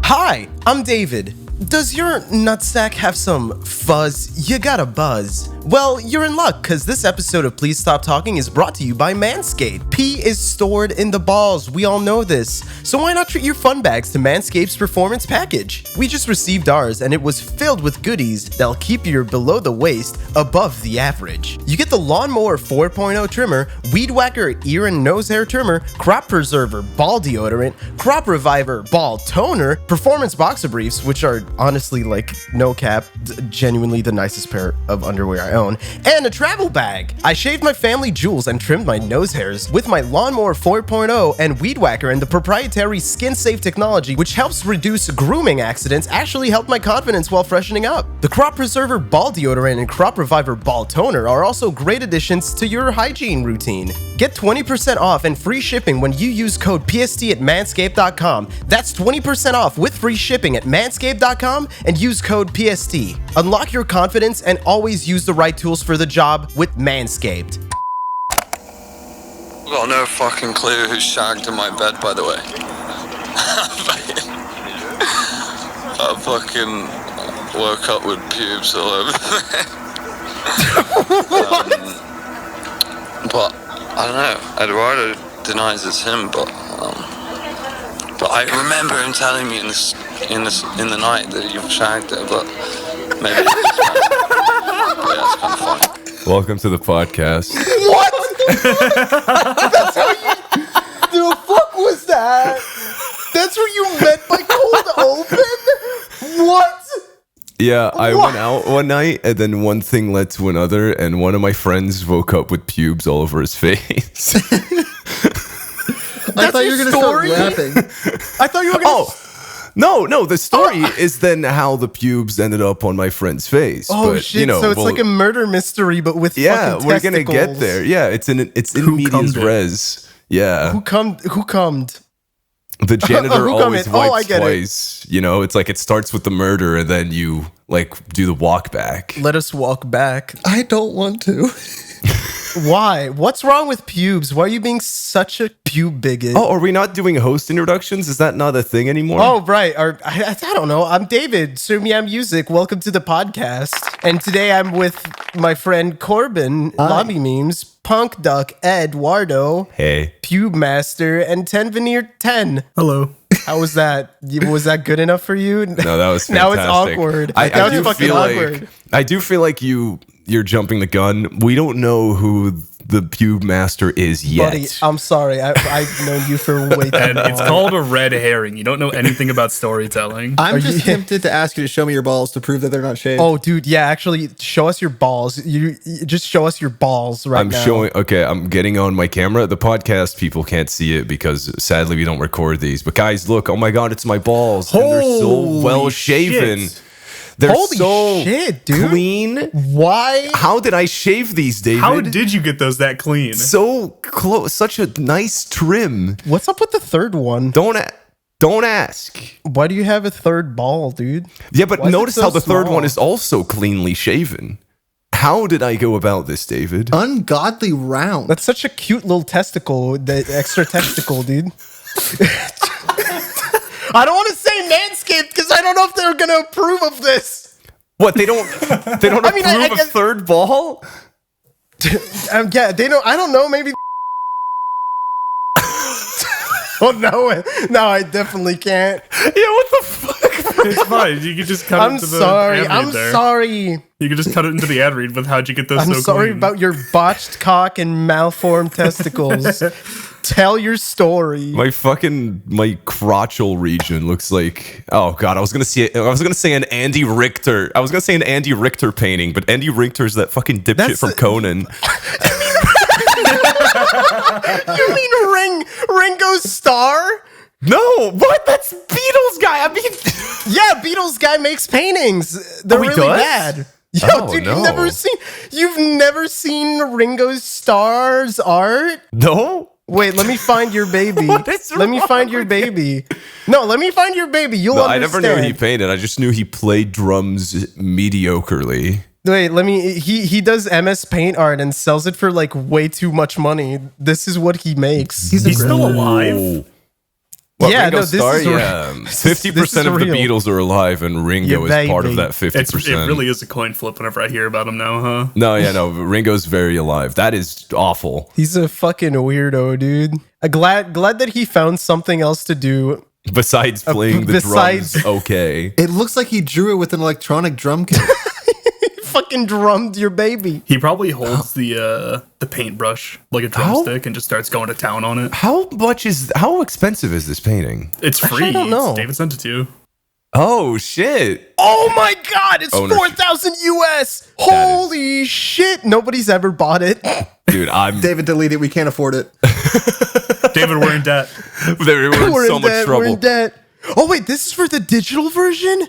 Hi, I'm David. Does your nutsack have some fuzz? You got a buzz. Well, you're in luck, because this episode of Please Stop Talking is brought to you by Manscaped. Pee is stored in the balls, we all know this. So why not treat your fun bags to Manscaped's Performance Package? We just received ours, and it was filled with goodies that'll keep your below the waist above the average. You get the Lawnmower 4.0 trimmer, Weed Whacker ear and nose hair trimmer, Crop Preserver ball deodorant, Crop Reviver ball toner, Performance boxer briefs, which are honestly, like, no cap, genuinely the nicest pair of underwear I own, and a travel bag. I shaved my family jewels and trimmed my nose hairs with my Lawnmower 4.0 and Weed Whacker, and the proprietary skin-safe technology, which helps reduce grooming accidents, actually helped my confidence while freshening up. The Crop Preserver ball deodorant and Crop Reviver ball toner are also great additions to your hygiene routine. Get 20% off and free shipping when you use code PST at manscaped.com. That's 20% off with free shipping at manscaped.com and use code PST. Unlock your confidence and always use the right tools for the job with Manscaped. I've got no fucking clue who shagged in my bed, by the way. I fucking woke up with pubes all over but I don't know. Eduardo denies it's him, but I remember him telling me in the night that you've shagged it, but maybe it's just yeah, it's kind of funny. Welcome to the podcast. What? That's how you... The fuck was that? That's what you meant by cold open? What? Yeah, I went out one night, and then one thing led to another, and one of my friends woke up with pubes all over his face. I thought you were going to start laughing. I thought you were going to... No, the story is then how the pubes ended up on my friend's face. Oh, but, shit, you know, so it's like a murder mystery, but with fucking we're going to get testicles. there. Yeah, it's in medias res. Yeah. Who cummed? The janitor Who always come in? Oh, I wipes get it. twice. You know, it's like it starts with the murder, and then you, like, do the walk back. Let us walk back. I don't want to. Why? What's wrong with pubes? Why are you being such a pube bigot? Oh, are we not doing host introductions? Is that not a thing anymore? Oh, right. I don't know. I'm David, Sumia Music. Welcome to the podcast. And today I'm with my friend Corbin, Lobby Memes, Punk Duck, Eduardo, Hey. Pube Master, and 10 Veneer 10. Hello. How was that? Was that good enough for you? No, that was fantastic. Now it's awkward. I Now do it's fucking feel awkward. like I do feel like you're jumping the gun. We don't know who the pube master is yet. Buddy, I'm sorry. I've known you for way too And long. it's called a red herring. You don't know anything about storytelling. I'm Are just you- tempted to ask you to show me your balls to prove that they're not shaved. Oh, dude, yeah, actually, show us your balls. You just show us your balls right I'm now. showing. Okay, I'm getting on my camera. The podcast people can't see it because sadly we don't record these. But guys, look! Oh my God, it's my balls. And they're so Holy well shaven. shit. They're Holy so shit, dude. clean. Why? How did I shave these, David? How did you get those that clean? so close? Such a nice trim. What's up with the third one? Don't ask. Why do you have a third ball, dude? Yeah, but Why is it notice so how the third small? one is also cleanly shaven. How did I go about this, David? Ungodly round. That's such a cute little testicle, the extra testicle, dude. I don't want to say Manscaped because I don't know if they're gonna approve of this. What, they don't I mean, I approve a guess- third ball? Yeah, they don't. I don't know. Maybe. Oh no! I definitely can't. Yeah, what the fuck? It's fine. You could just cut it I'm into the sorry. ad read I'm there. sorry. You could just cut it into the ad read with how'd you get those I'm so sorry clean. about your botched cock and malformed testicles. Tell your story. My crotchal region looks like, oh God, I was gonna say an Andy Richter. I was gonna say an Andy Richter painting, but Andy Richter's that fucking dipshit That's from Conan. You mean Ringo Starr? No, what? That's Beatles guy. I mean, Yeah, Beatles guy makes paintings. They're he really does? bad. Yo, Oh, dude, no. you've never seen Ringo Starr's art? no. Wait, let me find your baby. What is Let me wrong find your with baby. No, let me find your baby. You'll No, I never understand. knew he painted. I just knew he played drums mediocrely. Wait, he does MS Paint art and sells it for like way too much money. This is what he makes. He's still alive. Oh. What, Yeah, Ringo no, this Starr? is real. Yeah, This 50% is of the real. Beatles are alive, and Ringo Yeah, is part of baby. that 50%. It really is a coin flip whenever I hear about him now, huh? No, Ringo's very alive. That is awful. He's a fucking weirdo, dude. Glad that he found something else to do. Besides playing the besides- drums, okay. It looks like he drew it with an electronic drum kit. He fucking drummed your baby. He probably holds the paintbrush like a drumstick and just starts going to town on it. How expensive is this painting? It's free. don't know. David sent it to you. Oh shit! Oh my god, it's Ownership. 4,000 US. Holy shit. Nobody's ever bought it. Dude, I'm David, delete it. We can't afford it. David, we're in debt. we're in We're so in much debt. trouble. We're in debt. Oh wait, this is for the digital version?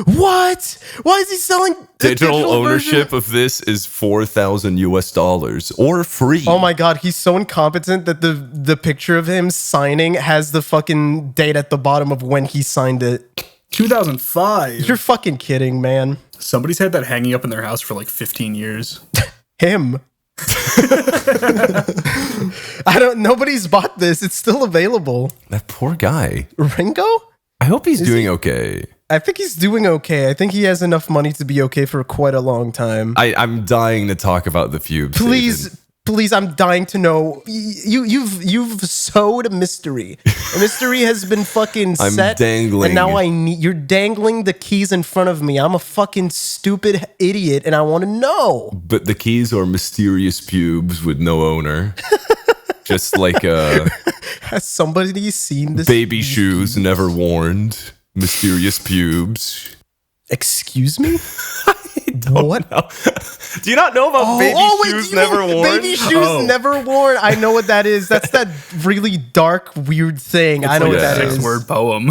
What? Why is he selling the Digital ownership version? of this is $4,000 or free. Oh my god, he's so incompetent that the picture of him signing has the fucking date at the bottom of when he signed it. 2005. You're fucking kidding, man. Somebody's had that hanging up in their house for like 15 years. Him. Nobody's bought this. It's still available. That poor guy. Ringo? I hope he's doing okay. I think he's doing okay. I think he has enough money to be okay for quite a long time. I'm dying to talk about the Fubes. Please, I'm dying to know. You've sowed a mystery. A mystery has been fucking I'm set. dangling. And now you're dangling the keys in front of me. I'm a fucking stupid idiot and I want to know. But the keys are mysterious pubes with no owner. Just like Has somebody seen this? baby shoes never worn. Mysterious pubes. Excuse me? What? Do you not know about baby shoes do you never mean worn? Baby shoes never worn. I know what that is. That's that really dark, weird thing. I know Like what a that is. six-word poem.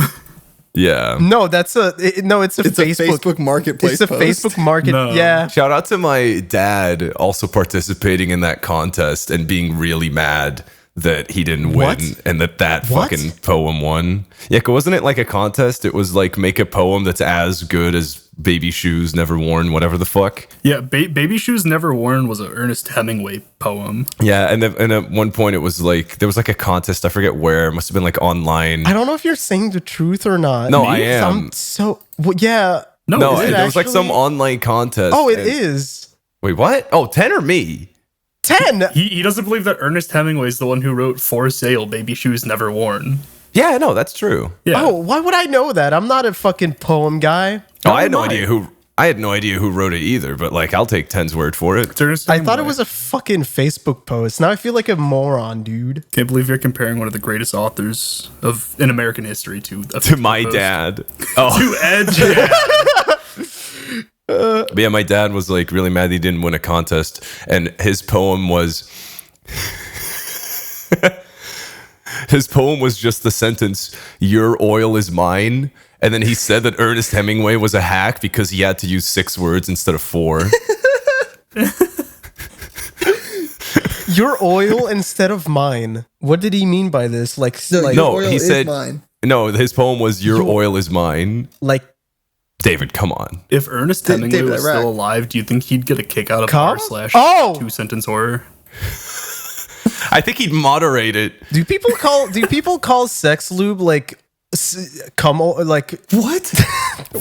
Yeah. No, it's a It's Facebook. a Facebook marketplace. It's a post. Facebook market. No. Yeah. Shout out to my dad also participating in that contest and being really mad that he didn't win What? and that What? fucking poem won. Yeah, 'cause wasn't it like a contest? It was like make a poem that's as good as baby shoes never worn, whatever the fuck. Yeah, Baby Shoes Never Worn was an Ernest Hemingway poem. Yeah, and at one point it was like there was like a contest. I forget where. It must have been like online. I don't know if you're saying the truth or not. No, I am. Yeah. No, is it there was like some actually? online contest. Oh, it and- is. Wait, what? Oh, 10 or me? 10. He doesn't believe that Ernest Hemingway is the one who wrote For Sale, Baby Shoes Never Worn. Yeah, no, that's true. Yeah. Oh, why would I know that? I'm not a fucking poem guy. Oh, I had no am I. idea who. I had no idea who wrote it either. But like, I'll take 10's word for it. It's Ernest I thought it Hemingway. was a fucking Facebook post. Now I feel like a moron, dude. Can't believe you're comparing one of the greatest authors in American history to To my dad. Oh, To Edge. Yeah. but yeah, my dad was like really mad he didn't win a contest, and his poem was. His poem was just the sentence, "Your oil is mine." And then he said that Ernest Hemingway was a hack because he had to use 6 words instead of 4. Your oil instead of mine. What did he mean by this? Like, No, like, No, oil he is said mine. no. His poem was "Your oil is mine." like David, come on. If Ernest Hemingway David, was right. still alive, do you think he'd get a kick out of Come? r/ Oh! 2-sentence horror? I think he'd moderate it. do people call sex lube like come like What?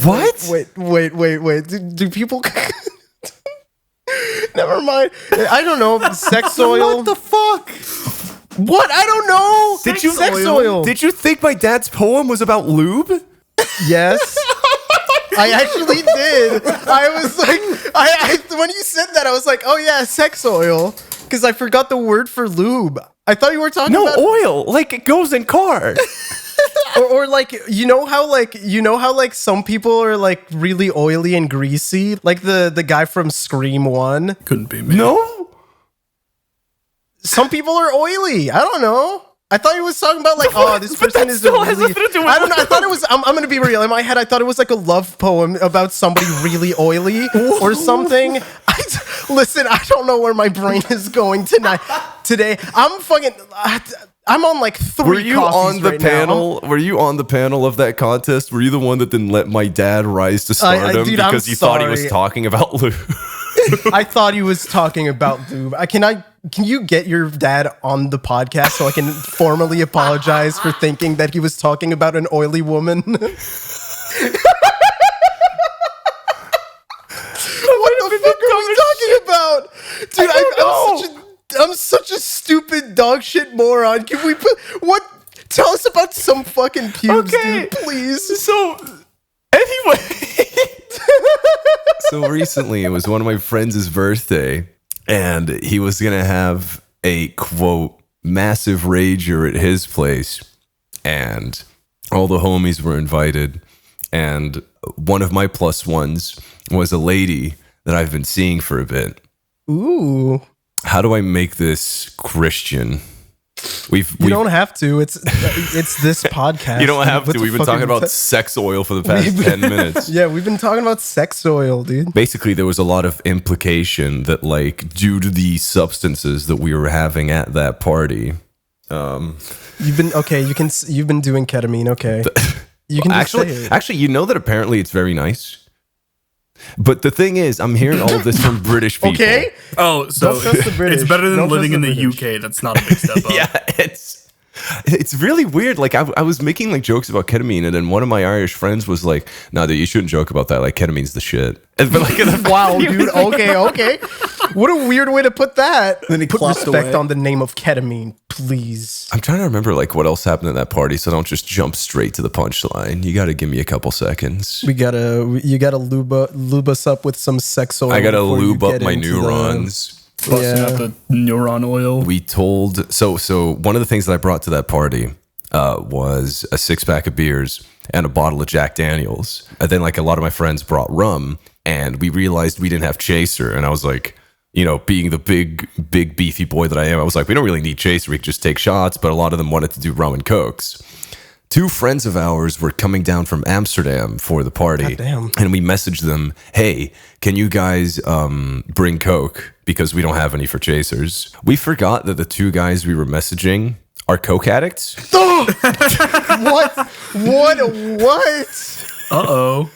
What? wait. Do people Never mind. I don't know. Sex oil. What the fuck? What? I don't know. Sex oil? Did you think my dad's poem was about lube? Yes. I actually did. I was like, I when you said that, I was like, oh yeah, sex oil, because I forgot the word for lube. I thought you were talking No, about, oil. Like it goes in car. or like you know how like some people are like really oily and greasy, like the guy from Scream 1. Couldn't be me. No. Some people are oily. I don't know. I thought he was talking about like, oh, this but person that is still a has really. nothing to do with I don't know. I thought it was. I'm gonna be real. In my head, I thought it was like a love poem about somebody really oily or something. Listen, I don't know where my brain is going tonight. Today, I'm fucking. I'm on like 3 Were you coffees on the right now. panel? Were you on the panel of that contest? Were you the one that didn't let my dad rise to stardom dude, I'm because you thought he was sorry. talking about lube? I thought he was talking about lube. can you get your dad on the podcast so I can formally apologize for thinking that he was talking about an oily woman? What the fuck are we talking about? Dude, I'm such a stupid dog shit moron. Can we put what? Tell us about some fucking pubes, dude, please. So, anyway. So recently, it was one of my friends' birthday, and he was going to have a, quote, massive rager at his place, and all the homies were invited, and one of my plus ones was a lady that I've been seeing for a bit. Ooh. How do I make this Christian? You don't have to. It's this podcast. You don't have What to. the We've been fuck talking are we about sex oil for the past 10 minutes. Yeah, we've been talking about sex oil, dude. Basically, there was a lot of implication that, like, due to the substances that we were having at that party, You've been doing ketamine, okay? You can just say it. actually, you know that apparently it's very nice. But the thing is, I'm hearing all of this from British people. Okay? Oh, so Don't trust the British. it's better than Don't living in trust the the UK. That's not a big step up. Yeah, it's really weird. Like I was making like jokes about ketamine, and then one of my Irish friends was like, "No, dude, you shouldn't joke about that. Like ketamine's the shit." But like, Wow, dude. Okay. What a weird way to put that. Then he put clocked respect away. on the name of ketamine, please. I'm trying to remember like what else happened at that party, so don't just jump straight to the punchline. You got to give me a couple seconds. You gotta lube us up with some sex oil. I got to before you lube up get my into the- neurons. Busting Yeah. out the neuron oil. We told so one of the things that I brought to that party was a 6-pack of beers and a bottle of Jack Daniels. And then like a lot of my friends brought rum, and we realized we didn't have chaser. And I was like, you know, being the big beefy boy that I am, I was like, we don't really need chaser. We could just take shots. But a lot of them wanted to do rum and cokes. 2 friends of ours were coming down from Amsterdam for the party. Goddamn. And we messaged them, hey, can you guys bring Coke? Because we don't have any for chasers. We forgot that the 2 guys we were messaging are Coke addicts. What? Uh-oh.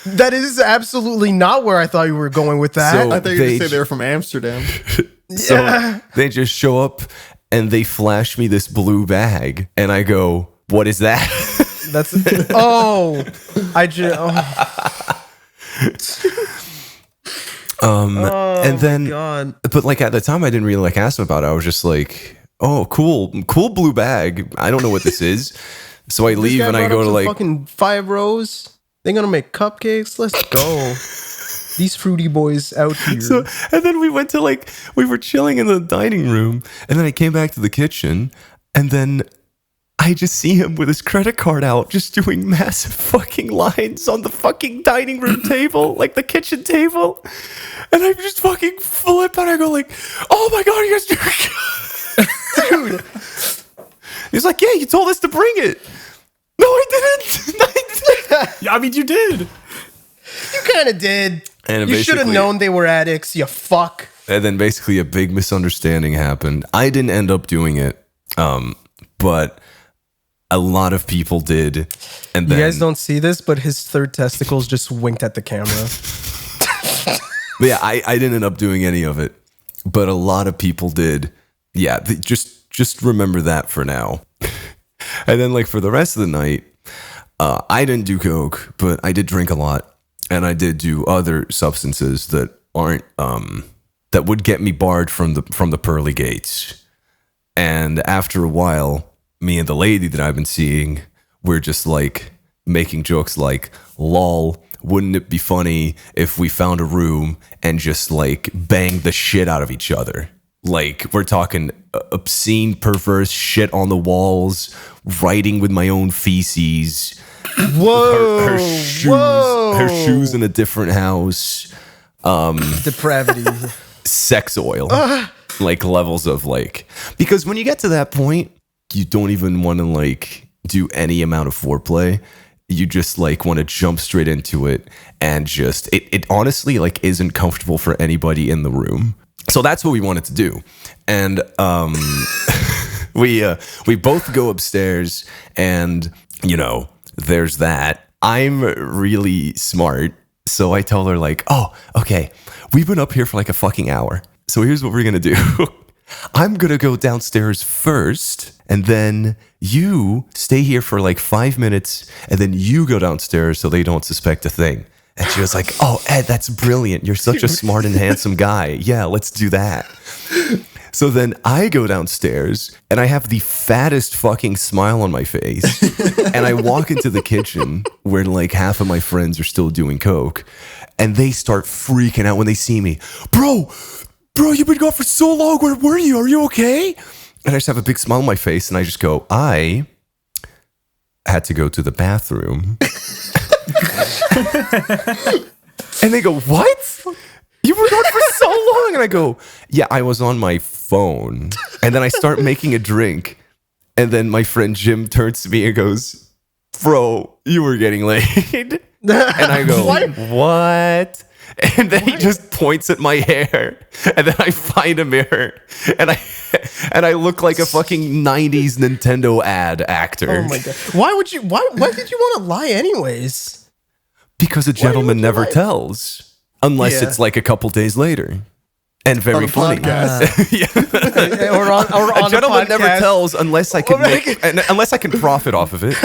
That is absolutely not where I thought you were going with that. So- I thought you were going They- to say they were from Amsterdam. So they just show up and they flash me this blue bag. And I go, what is that? That's oh, I just and then, God. but like at the time, I didn't really like ask them about it. I was just like, oh, cool blue bag. I don't know what this is. So I leave and I go to like, fucking 5 rows. They're gonna make cupcakes. Let's go. These fruity boys out here. so, and then we went to like, we were chilling in the dining room, and then I came back to the kitchen, and then I just see him with his credit card out, just doing massive fucking lines on the fucking dining room table, like the kitchen table. And I just fucking flip and I go like, oh my God, you guys dude. He's like, yeah, you told us to bring it. No, I didn't. Yeah, I mean, you did. You kind of did. And You should have basically- known they were addicts. You fuck. And then basically a big misunderstanding happened. I didn't end up doing it, but a lot of people did. And You then, guys don't see this, but his third testicles just winked at the camera. But yeah, I didn't end up doing any of it, but a lot of people did. Yeah, just remember that for now. And then like for the rest of the night, I didn't do coke, but I did drink a lot, and I did do other substances that aren't that would get me barred from the pearly gates. And after a while, me and the lady that I've been seeing, we're just like making jokes like, lol, wouldn't it be funny if we found a room and just like banged the shit out of each other? Like, we're talking obscene, perverse shit on the walls, writing with my own feces, Whoa. her shoes in a different house, Depravity. sex oil, like levels of like, because when you get to that point, you don't even want to like do any amount of foreplay. You just like want to jump straight into it, and just it honestly like isn't comfortable for anybody in the room. So that's what we wanted to do. And we both go upstairs, and you know, there's that. I'm really smart, so I tell her like, oh, okay, we've been up here for like a fucking hour, so here's what we're gonna do. I'm going to go downstairs first, and then you stay here for like 5 minutes, and then you go downstairs so they don't suspect a thing. And she was like, oh, Ed, that's brilliant. You're such a smart and handsome guy. Yeah, let's do that. So then I go downstairs and I have the fattest fucking smile on my face. And I walk into the kitchen where like half of my friends are still doing coke. And they start freaking out when they see me. Bro, you've been gone for so long. Where were you? Are you okay? And I just have a big smile on my face. And I just go, I had to go to the bathroom. And they go, what? You were gone for so long. And I go, yeah, I was on my phone. And then I start making a drink. And then my friend Jim turns to me and goes, bro, you were getting laid. And I go, what? And then he just points at my hair. And then I find a mirror. And I look like a fucking 90s Nintendo ad actor. Oh my God. Why did you want to lie anyways? Because a gentleman never lie? tells. Unless Yeah. it's like a couple days later. And very funny. Yeah. or on A gentleman the podcast. never tells unless I can unless I can profit off of it.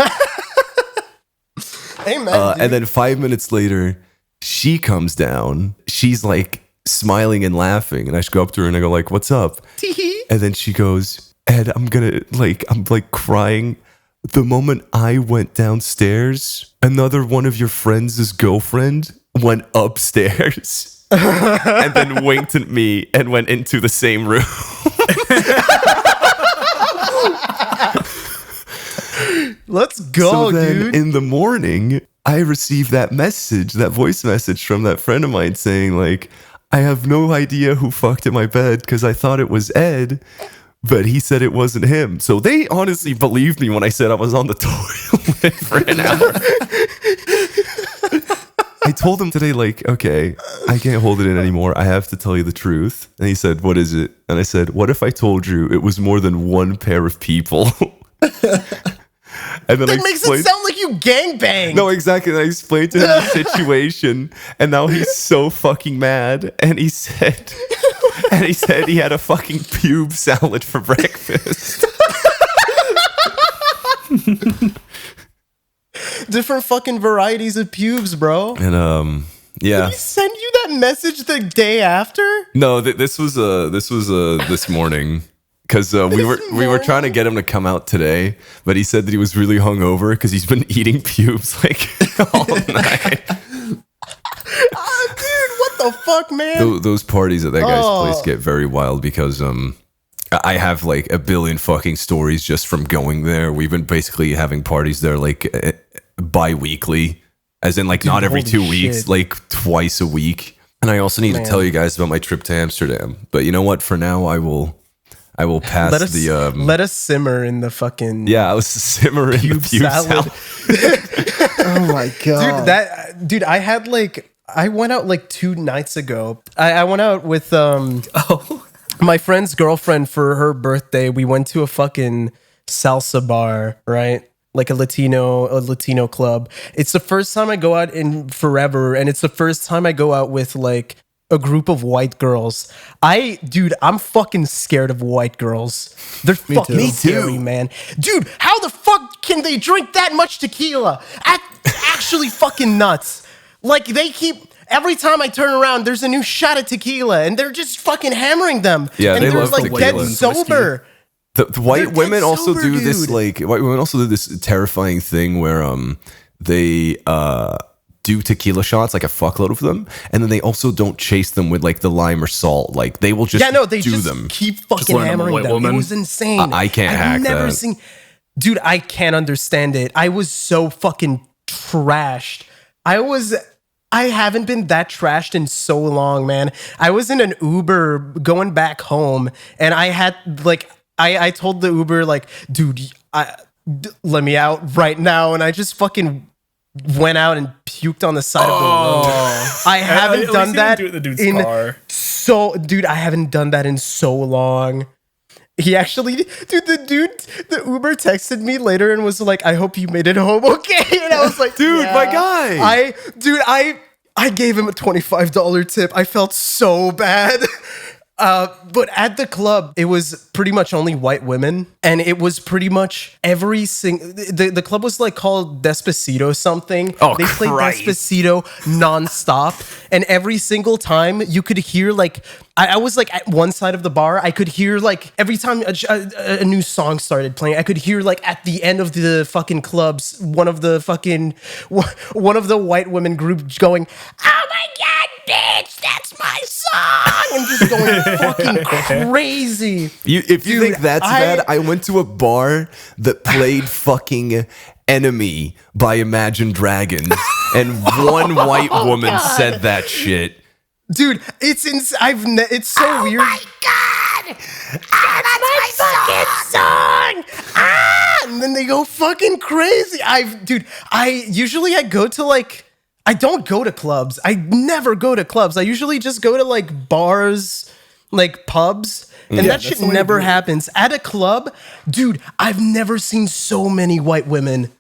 Amen. And then 5 minutes later, she comes down. She's like smiling and laughing, and I just go up to her and I go like, "What's up?" And then she goes, "Ed, I'm like crying. The moment I went downstairs, another one of your friends' girlfriend went upstairs and then winked at me and went into the same room." Let's go, So then dude. in the morning, I received that voice message from that friend of mine saying like, I have no idea who fucked in my bed because I thought it was Ed, but he said it wasn't him. So they honestly believed me when I said I was on the toilet for an hour. I told him today, like, okay, I can't hold it in anymore. I have to tell you the truth. And he said, what is it? And I said, what if I told you it was more than one pair of people? And then That makes it sound like you gangbang. No, exactly. And I explained to him the situation, and now he's so fucking mad. And he said he had a fucking pube salad for breakfast. Different fucking varieties of pubes, bro. And yeah. He sent you that message the day after? No, this was this morning. Because we were trying to get him to come out today, but he said that he was really hungover because he's been eating pubes like all night. Dude, what the fuck, man? Those parties at that guy's place get very wild because I have like a billion fucking stories just from going there. We've been basically having parties there like bi-weekly, as in like not every 2 weeks, shit. like twice a week. And I also need to tell you guys about my trip to Amsterdam. But you know what? For now, I will pass Let us simmer in the fucking I was simmering the pube salad. Oh my god, I went out like 2 nights ago. I went out with my friend's girlfriend for her birthday. We went to a fucking salsa bar, right? Like a Latino club. It's the first time I go out in forever, and it's the first time I go out with like a group of white girls. I'm fucking scared of white girls. They're fucking Me too. scary, man. Dude, how the fuck can they drink that much tequila? Actually fucking nuts. Like they keep, every time I turn around, there's a new shot of tequila and they're just fucking hammering them. Yeah, and they they're love like tequila dead and sober. The white They're women dead also sober, do this dude. like white women also do this terrifying thing where they do tequila shots, like a fuckload of them, and then they also don't chase them with like the lime or salt. Like they will just They do just them. keep fucking learn I'm a hammering white them. woman. It was insane. I can't I've hack never that. seen. Dude, I can't understand it. I was so fucking trashed. I haven't been that trashed in so long, man. I was in an Uber going back home, and I had like I told the Uber like, dude, let me out right now, and I just fucking went out and puked on the side of the road. I haven't At done least you that didn't do it in the dude's car. dude, I haven't done that in so long. He actually, the Uber texted me later and was like, I hope you made it home okay. And I was like, Dude, yeah. my guy. I gave him a $25 tip. I felt so bad. But at the club, it was pretty much only white women, and it was pretty much every the club was like called Despacito something. Oh, they played Christ. Despacito nonstop, and every single time you could hear like I was like at one side of the bar, I could hear like every time a new song started playing, I could hear like at the end of the fucking clubs, one of the white women group going, "Oh my god, bitch, that's my song," and just going fucking crazy. If you Dude, think that's bad, I went to a bar that played fucking Enemy by Imagine Dragons, and one white woman said that shit. Dude, it's it's so weird. Oh my god! That's my fucking song! Ah! And then they go fucking crazy. I go to like, I don't go to clubs. I never go to clubs. I usually just go to like bars, like pubs, and that shit never happens. At a club, dude, I've never seen so many white women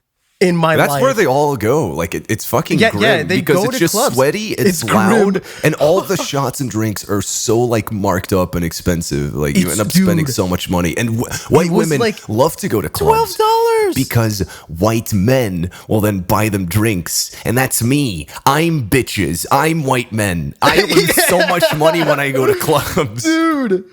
in my life. That's where they all go. Like it's fucking grim they because go it's to just clubs. sweaty, it's It's loud, grim. and all the shots and drinks are so like marked up and expensive. Like you end up Dude, spending so much money. And white was women like love to go to clubs $12 because white men will then buy them drinks, and that's me. I'm bitches. I'm white men. I lose so much money when I go to clubs. Dude,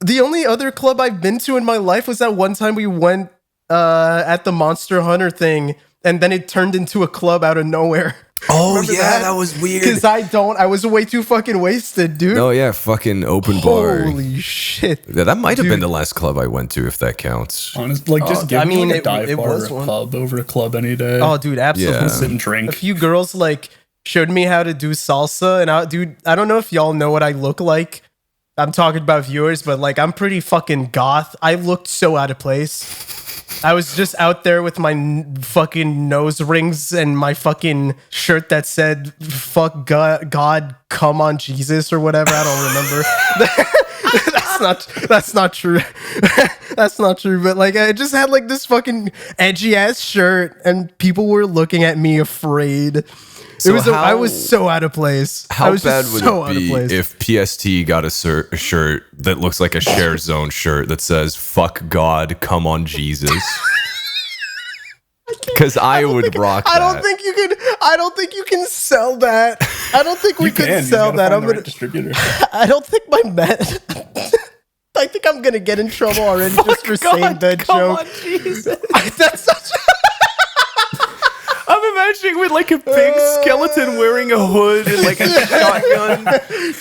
the only other club I've been to in my life was that one time we went at the Monster Hunter thing, and then it turned into a club out of nowhere. Oh Remember yeah, that was weird. Because I was way too fucking wasted, dude. Oh yeah, fucking open bar. Holy shit. Yeah, that might have Dude. been the last club I went to, if that counts. Honestly, like just give I me mean, like a dive it bar was or a one. pub over a club any day. Oh, dude, absolutely. Yeah. Sit and A drink. few girls like showed me how to do salsa, and I don't know if y'all know what I look like. I'm talking about viewers, but like I'm pretty fucking goth. I looked so out of place. I was just out there with my fucking nose rings and my fucking shirt that said "fuck God, come on Jesus" or whatever. I don't remember. That's not true. That's not true. But like, I just had like this fucking edgy ass shirt, and people were looking at me afraid. So I was so out of place. I How was bad just would so it out of be place. if PST got a shirt that looks like a Share Zone shirt that says "Fuck God, come on Jesus"? Because I would rock that. I don't think you can sell that. I don't think we can sell that. I'm gonna. distributor. I don't think my man. I think I'm gonna get in trouble already just for saying that joke. That's such. I'm imagining with like a big skeleton wearing a hood and like a shotgun.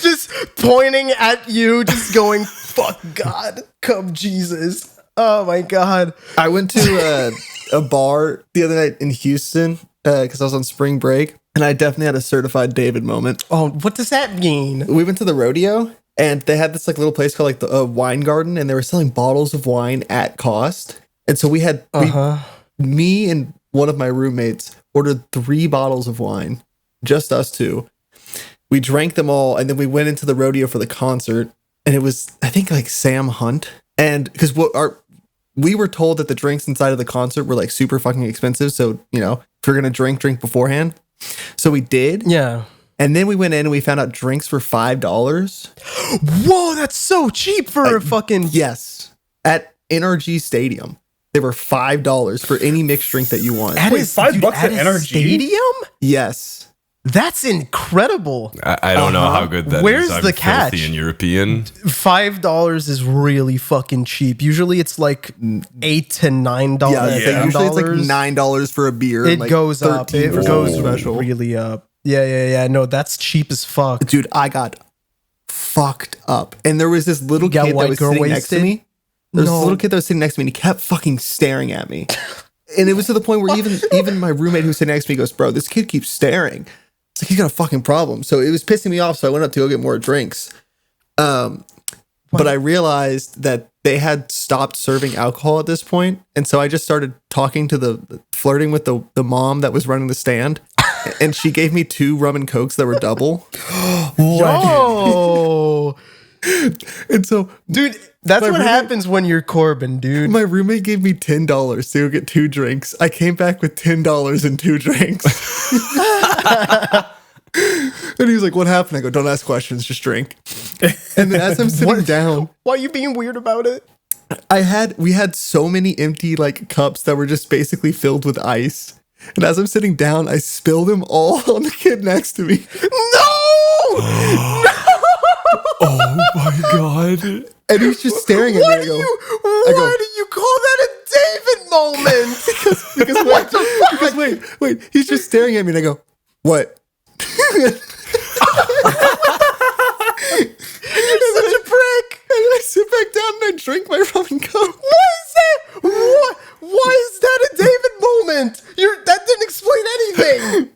Just pointing at you, just going, "Fuck God, come Jesus." Oh my God. I went to a bar the other night in Houston because I was on spring break, and I definitely had a certified David moment. Oh, what does that mean? We went to the rodeo, and they had this like little place called like the wine garden, and they were selling bottles of wine at cost. And so we had me and one of my roommates ordered 3 bottles of wine, just us two. We drank them all, and then we went into the rodeo for the concert, and it was, I think, like Sam Hunt. And because we were told that the drinks inside of the concert were like super fucking expensive. So, you know, if you're going to drink beforehand. So we did. Yeah. And then we went in and we found out drinks for $5. Whoa, that's so cheap for a fucking. Yes. At NRG Stadium. They were $5 for any mixed drink that you want. At Wait, a- $5 dude, at at a NRG? stadium? Yes. That's incredible. I don't know how good that is. Where's I'm the filthy catch? and European. $5 is really fucking cheap. Usually it's like $8 to $9. Yeah. Usually it's like $9 for a beer. It and like goes up. 13 It for goes something special. really up. Yeah. No, that's cheap as fuck. Dude, I got fucked up. And there was this little got kid that white was girl sitting next to wasted? me. There was No. this little kid that was sitting next to me, and he kept fucking staring at me. And it was to the point where even my roommate who was sitting next to me goes, "Bro, this kid keeps staring. It's like he's got a fucking problem." So it was pissing me off. So I went up to go get more drinks. But I realized that they had stopped serving alcohol at this point, and so I just started talking to flirting with the mom that was running the stand, and she gave me 2 rum and cokes that were double. Oh, And so, dude, that's My what roommate- happens when you're Corbin, dude. my roommate gave me $10 to go get 2 drinks. I came back with $10 and 2 drinks. And And he was like, what happened? I go, don't ask questions, just drink. And then as I'm sitting down, Why are you being weird about it? we had so many empty like cups that were just basically filled with ice. And as I'm sitting down, I spilled them all on the kid next to me. No! Oh my god. And he's just staring at me. Why I do go, why do you call that a David moment? because wait, he's just staring at me and I go, what? You're such a prick. And I sit back down and I drink my rum and coke. Why is that? Why is that a David moment? That didn't explain anything.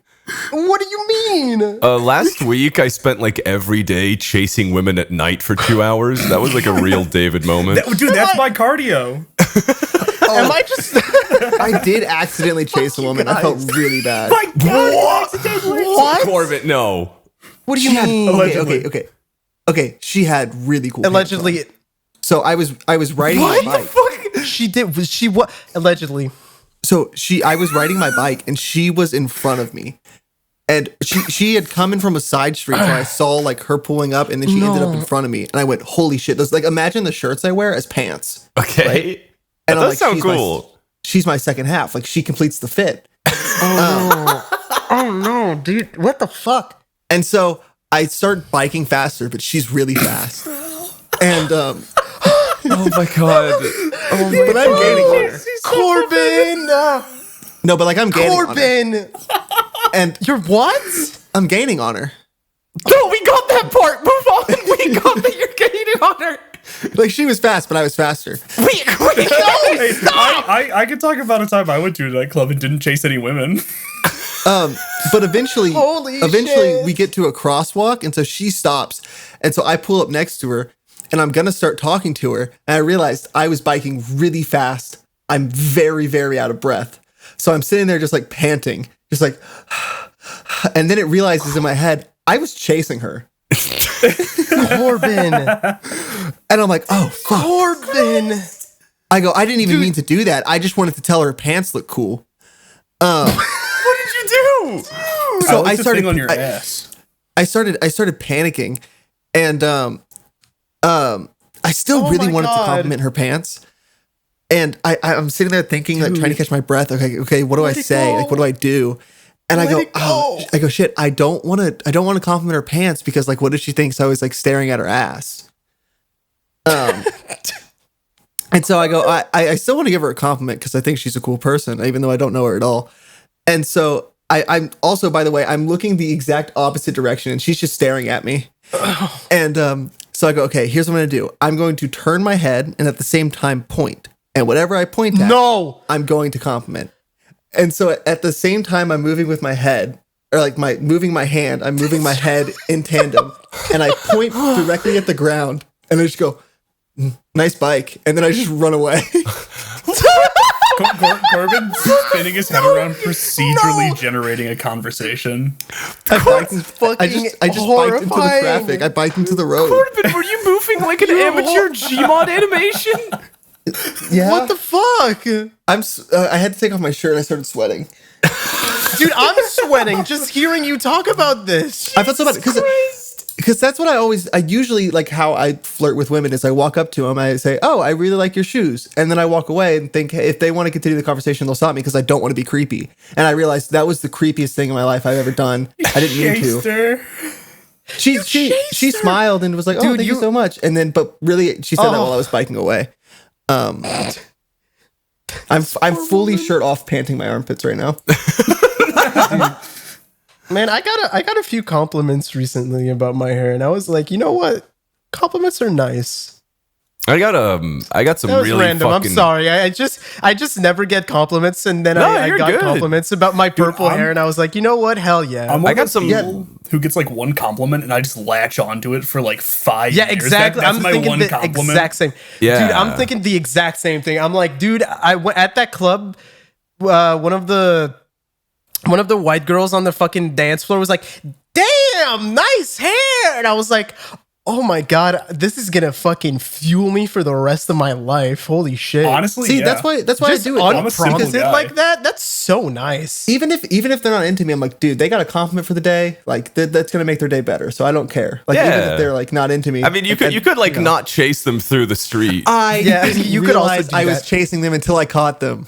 What do you mean? Last week I spent like every day chasing women at night for 2 hours. That was like a real David moment. Dude, that's my cardio. Am I just? I did accidentally chase a woman. I felt really bad. My God, What? Corbett, no. What do you mean? Allegedly. Okay. She had really cool pants Allegedly. on. So I was riding What my the bike. fuck? She did. Was she what? Allegedly. So I was riding my bike and she was in front of me. And she had come in from a side street where I saw like her pulling up and then she ended up in front of me. And I went, holy shit. Those, like, imagine the shirts I wear as pants. Okay. And That I'm does sound she's cool. She's my second half. Like she completes the fit. Oh no, dude! What the fuck? And so I start biking faster, but she's really fast. And Oh my god. but I'm gaining on her. Corbin! No, but like I'm gaining on her. Corbin! And You're what? I'm gaining on her. No, we got that part. Move on. We got that you're getting on her. Like she was fast, but I was faster. We Hey, I could talk about a time I went to a nightclub and didn't chase any women. But eventually Holy eventually shit. we get to a crosswalk and so she stops. And so I pull up next to her and I'm gonna start talking to her. And I realized I was biking really fast. I'm very, very out of breath. So I'm sitting there just like panting, just like and then it realizes in my head, I was chasing her. Corbin. And I'm like, oh fuck. Corbin. I go, I didn't even mean to do that. I just wanted to tell her pants look cool. What did you do? So I I started on your ass. I started panicking, and I still Oh really my wanted to God. compliment her pants. And I'm sitting there thinking, like trying to catch my breath. Okay, what do I Let it say? go. Like, what do I do? And I Let go, it oh, go. I go, shit. I don't want to compliment her pants because, like, what if she thinks I was like staring at her ass? And so I go, I still want to give her a compliment because I think she's a cool person, even though I don't know her at all. And so I'm also, by the way, I'm looking the exact opposite direction and she's just staring at me. And so I go, okay, here's what I'm going to do. I'm going to turn my head and at the same time point. And whatever I point at, No. I'm going to compliment. And so at the same time I'm moving with my head, or like moving my hand, I'm moving my head in tandem. And I point directly at the ground and I just go, nice bike. And then I just run away. Corbin spinning his head around, procedurally generating a conversation. I just fucking biked into the horrifying. traffic. I biked into the road. Corbin, were you moving like an amateur Gmod animation? Yeah. What the fuck? I had to take off my shirt. I started sweating. Dude, I'm sweating just hearing you talk about this. I felt so bad because that's what I usually like how I flirt with women is I walk up to them, I say, "Oh, I really like your shoes," and then I walk away and think, hey, if they want to continue the conversation, they'll stop me because I don't want to be creepy. And I realized that was the creepiest thing in my life I've ever done. I didn't mean to. Chased her. She smiled and was like, "Oh, Dude, thank you so much." And then, but really, she said that Oh. while I was biking away. I'm fully shirt off, panting my armpits right now. Man, I got a few compliments recently about my hair, and I was like, you know what? Compliments are nice. I got some That was really random. fucking. I'm sorry. I just never get compliments, and then No, I you're got good. compliments about my purple I'm- hair, and I was like, you know what? Hell yeah. I'm one I of got those some- people who gets like one compliment and I just latch onto it for like 5 Yeah, years. exactly. That's I'm my thinking one the compliment. exact same. Yeah. Dude, I'm thinking the exact same thing. I'm like, dude, I went at that club. One of the white girls on the fucking dance floor was like, "Damn, nice hair," and I was like, Oh my god, this is gonna fucking fuel me for the rest of my life. Holy shit. Honestly, See, yeah. that's why I do it. I'm a simple Unprompted guy. like that? That's so nice. Even if they're not into me, I'm like, dude, they got a compliment for the day. Like that's gonna make their day better. So I don't care. Like even Yeah. if they're like not into me. I mean, you could like not chase them through the street. Yeah, didn't you could also realize do I was that. chasing them until I caught them.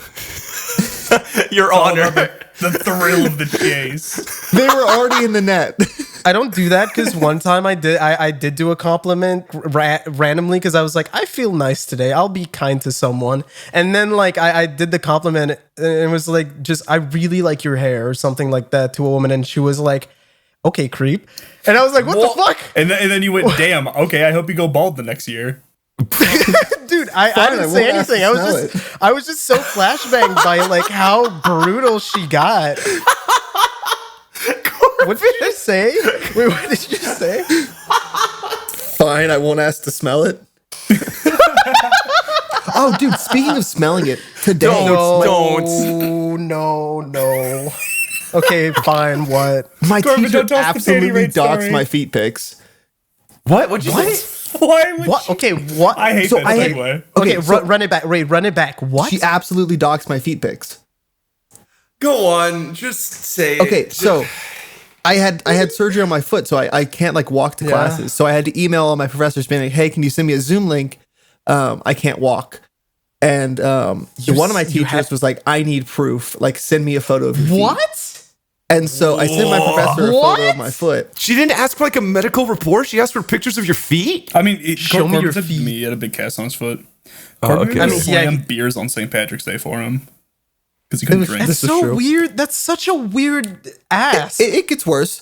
Your All honor. about the thrill of the chase. They were already in the net. I don't do that because one time I did do a compliment randomly because I was like, I feel nice today. I'll be kind to someone. And then like I did the compliment and it was like just I really like your hair or something like that to a woman, and she was like, okay, creep. And I was like, what the fuck? And then you went, damn, okay, I hope you go bald the next year. Dude, I Fine, didn't I say won't ask to anything. smell I was just so flashbanged by like how brutal she got. What did you say? Wait, what did you say? Fine, I won't ask to smell it. Oh, dude, speaking of smelling it, today No. Okay, fine. What? my Corbin, teacher don't toss the panty absolutely raid doxed story. my feet pics. What? What'd you say? Why would What? Okay, what? I hate So this I had- anyway. Okay, so- run it back. Ray, run it back. What? She absolutely doxed my feet pics. Go on. Just say Okay, it. so I had surgery on my foot, so I can't like walk to Yeah. classes. So I had to email all my professors being like, hey, can you send me a Zoom link? I can't walk. And one of my teachers was like, I need proof. Like, send me a photo of your feet. What? And so I sent my professor a photo of my foot. She didn't ask for like a medical report. She asked for pictures of your feet. I mean, Show me your said feet. Me had a big cast on his foot. Oh, Corbin okay. made I me mean, slam yeah. beers on St. Patrick's Day for him because he couldn't was- drink. That's This is so true. weird. That's such a weird ass. It gets worse.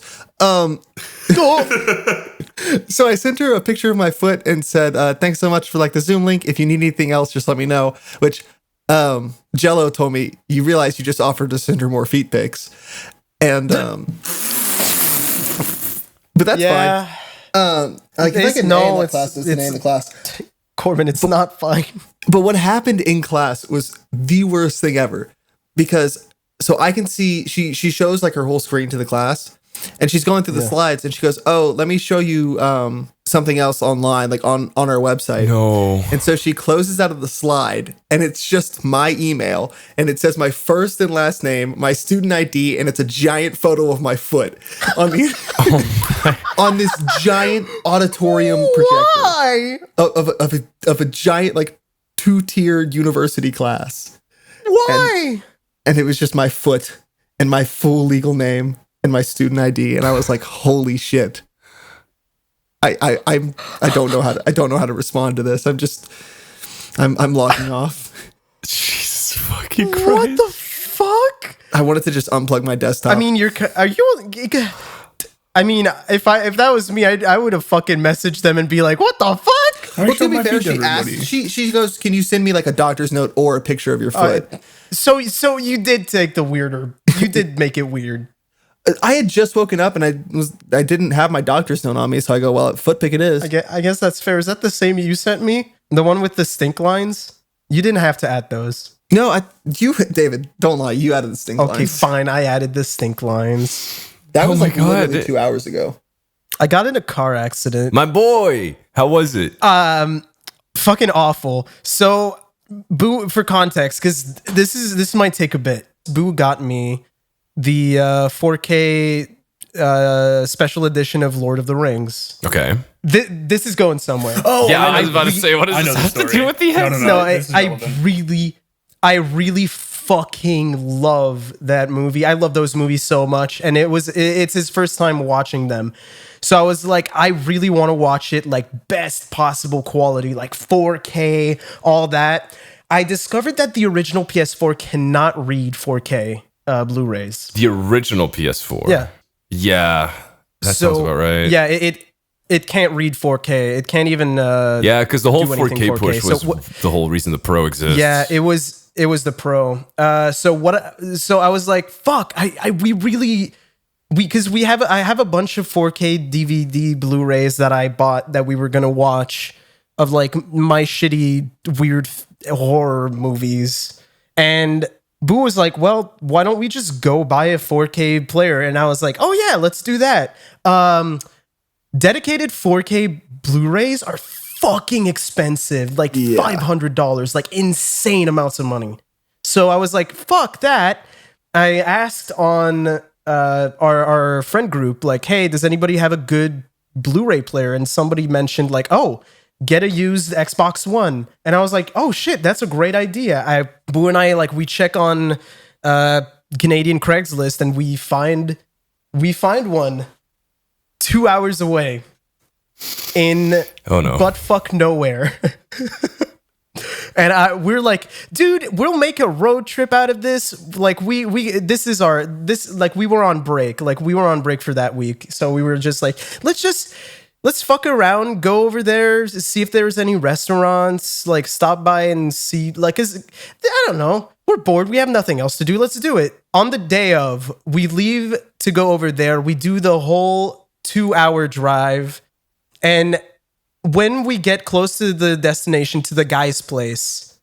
So I sent her a picture of my foot and said, thanks so much for like the Zoom link. If you need anything else, just let me know. Which Jello told me, you realize you just offered to send her more feet pics. And but that's yeah, fine. Like if I It's- get an no, A in that it's- class, it's an A in the class. Corbin, it's not fine. But what happened in class was the worst thing ever. Because so I can see she shows like her whole screen to the class and she's going through the slides and she goes, oh, let me show you something else online, like on our website. No. And so she closes out of the slide and it's just my email and it says my first and last name, my student ID, and it's a giant photo of my foot on the on this giant auditorium projector Why? of a giant like 2-tier university class. Why? And it was just my foot and my full legal name and my student ID. And I was like, holy shit. I don't know how to respond to this. I'm logging off. Jesus fucking Christ. What the fuck? I wanted to just unplug my desktop. I mean, are you? I mean, if that was me, I would have fucking messaged them and be like, "What the fuck?" well, to be fair, she asked. She goes, "Can you send me like a doctor's note or a picture of your foot?" So you did take the weirder. You did make it weird. I had just woken up and I didn't have my doctor's note on me, so I go, "Well, foot pick it is." I guess that's fair. Is that the same you sent me? The one with the stink lines? You didn't have to add those. No, you, David, don't lie. You added the stink Okay, lines. fine. I added the stink lines. That Oh was my like God. literally 2 hours ago. I got in a car accident. My boy. How was it? Fucking awful. So, Boo, for context, because this might take a bit. Boo got me the 4K special edition of Lord of the Rings. Okay. This is going somewhere. Oh, Yeah, I was about to say, what does I know this have the to story. do with the head? No, this is relevant. I really fucking love that movie. I love those movies so much, and it's his first time watching them. So I was like, I really want to watch it like best possible quality, like 4K, all that. I discovered that the original PS4 cannot read 4K Blu-rays. The original PS4. Yeah. Yeah. That sounds about right. Yeah, it can't read 4K. It can't even. Yeah, because the whole do anything 4K push 4K. was So the whole reason the Pro exists. Yeah, it was the Pro. So I was like, fuck, because I have a bunch of 4K DVD Blu-rays that I bought that we were gonna watch of like my shitty weird horror movies, and Boo was like, well, why don't we just go buy a 4K player? And I was like, oh yeah, let's do that. dedicated 4K Blu-rays are fucking expensive, like $500, like insane amounts of money. So I was like, fuck that. I asked on our friend group, like, hey, does anybody have a good Blu-ray player? And somebody mentioned like, oh, get a used Xbox One. And I was like, oh shit, that's a great idea. Boo and I, like, we check on Canadian Craigslist and we find one 2 hours away in buttfuck nowhere. And we're like, dude, we'll make a road trip out of this. Like we were on break. Like we were on break for that week. So we were just like, let's fuck around, go over there, see if there's any restaurants, like stop by and see, like, I don't know. We're bored. We have nothing else to do. Let's do it. On the day of, we leave to go over there. We do the whole 2-hour drive. And when we get close to the destination, to the guy's place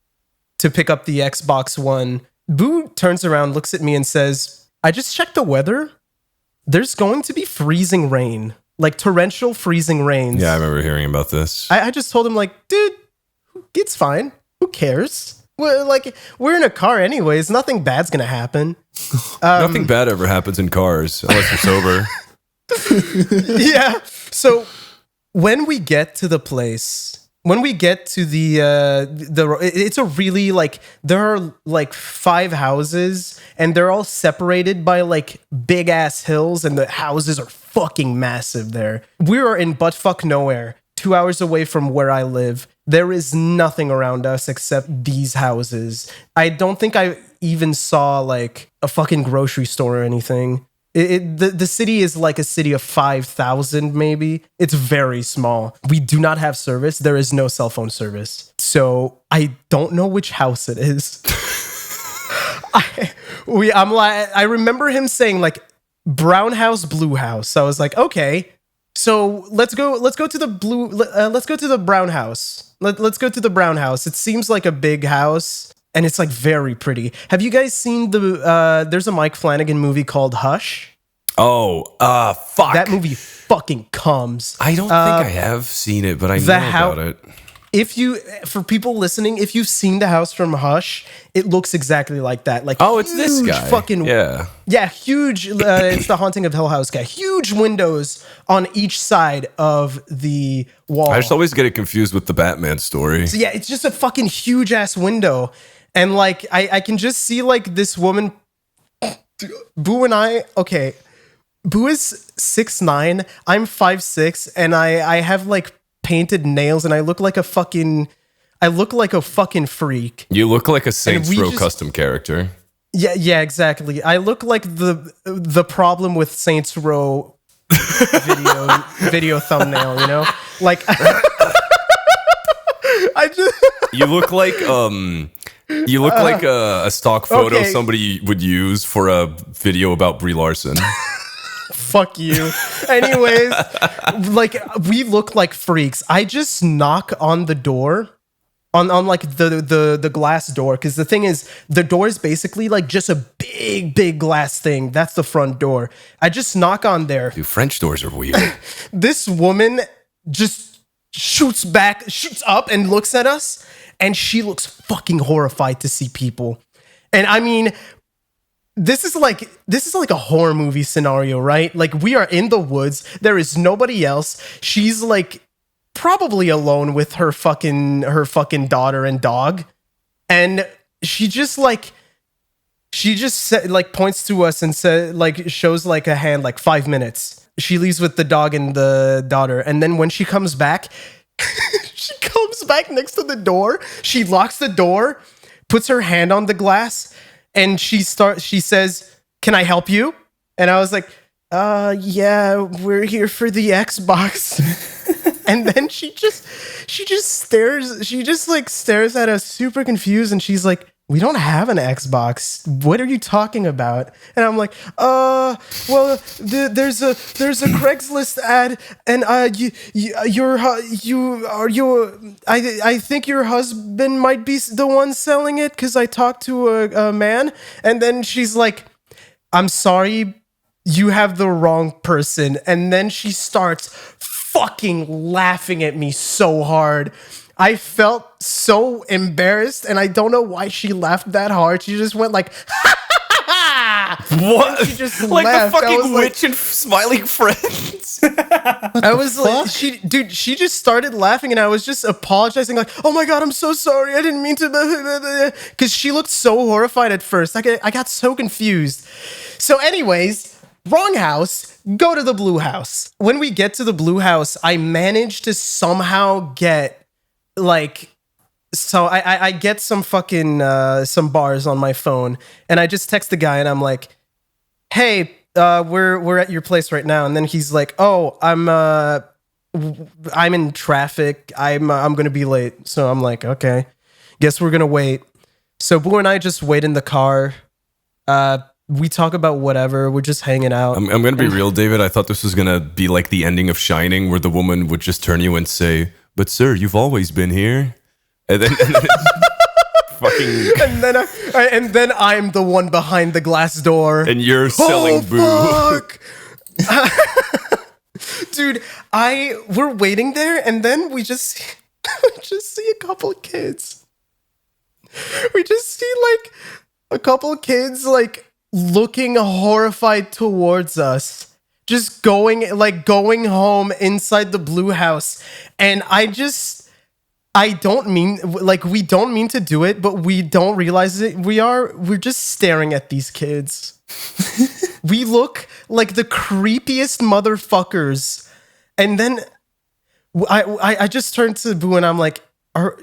to pick up the Xbox One, Boo turns around, looks at me and says, I just checked the weather. There's going to be freezing rain, like torrential freezing rains. Yeah, I remember hearing about this. I just told him, like, dude, it's fine. Who cares? We're in a car anyways. Nothing bad's going to happen. Nothing bad ever happens in cars unless you're sober. Yeah. So when we get to the place, when we get to it's a really, like, there are like 5 houses and they're all separated by like big ass hills and the houses are fucking massive there. We are in buttfuck nowhere, 2 hours away from where I live. There is nothing around us except these houses. I don't think I even saw like a fucking grocery store or anything. The city is like a city of 5,000 maybe. It's very small. We do not have service. There is no cell phone service. So I don't know which house it is. I remember him saying like brown house, blue house. So I was like, okay. So let's go to the blue. Let's go to the brown house. Let's go to the brown house. It seems like a big house. And it's like very pretty. Have you guys seen there's a Mike Flanagan movie called Hush? Oh, fuck. That movie fucking comes. I don't think I have seen it, but I know about it. For people listening, if you've seen the house from Hush, it looks exactly like that. Like, it's this guy. Fucking, yeah, huge. It's the Haunting of Hill House guy. Huge windows on each side of the wall. I just always get it confused with the Batman story. So yeah, it's just a fucking huge ass window. And like, I can just see like this woman, Boo and I, okay, Boo is 6'9", I'm 5'6", and I have like painted nails and I look like a fucking freak. You look like a Saints Row custom character. Yeah, exactly. I look like the problem with Saints Row video thumbnail, you know? Like, You look like a stock photo somebody would use for a video about Brie Larson. Fuck you. Anyways, like, we look like freaks. I just knock on the door, on like the glass door, because the thing is, the door is basically like just a big glass thing. That's the front door. I just knock on there. Dude, French doors are weird. This woman just shoots up and looks at us, and she looks fucking horrified to see people. And I mean, this is like a horror movie scenario, right? Like, we are in the woods. There is nobody else. She's like probably alone with her fucking daughter and dog. And she just points to us and says, like, shows like a hand, like 5 minutes. She leaves with the dog and the daughter. And then when she comes back, she comes back next to the door. She locks the door, puts her hand on the glass, and she says, "Can I help you?" And I was like, yeah, we're here for the Xbox." And then she just stares at us super confused, and she's like, "We don't have an Xbox. What are you talking about?" And I'm like, well, there's a Craigslist ad, and I think your husband might be the one selling it, because I talked to a man." And then she's like, "I'm sorry, you have the wrong person." And then she starts fucking laughing at me so hard. I felt so embarrassed, and I don't know why she laughed that hard. She just went like, What? she just like laughed. the I fucking was like- witch and Smiling Friends. I was like, she just started laughing, and I was just apologizing, like, oh my God, I'm so sorry. I didn't mean to, because she looked so horrified at first. I got so confused. So anyways, wrong house, go to the blue house. When we get to the blue house, I managed to somehow get like, so I get some fucking some bars on my phone, and I just text the guy, and I'm like, hey, we're at your place right now. And then he's like, oh, I'm in traffic, I'm gonna be late. So I'm like, okay, guess we're gonna wait. So Boo and I just wait in the car. We talk about whatever, we're just hanging out. I'm gonna be real, David. I thought this was gonna be like the ending of Shining, where the woman would just turn you and say, "But sir, you've always been here," and then fucking, and then I'm the one behind the glass door. and you're selling Boo. Fuck. Dude, we're waiting there, and then we just see a couple of kids. We just see like a couple of kids like looking horrified towards us, just going home inside the blue house. And we don't mean to do it, but we don't realize it. We're just staring at these kids. We look like the creepiest motherfuckers. And then I just turned to Boo and I'm like,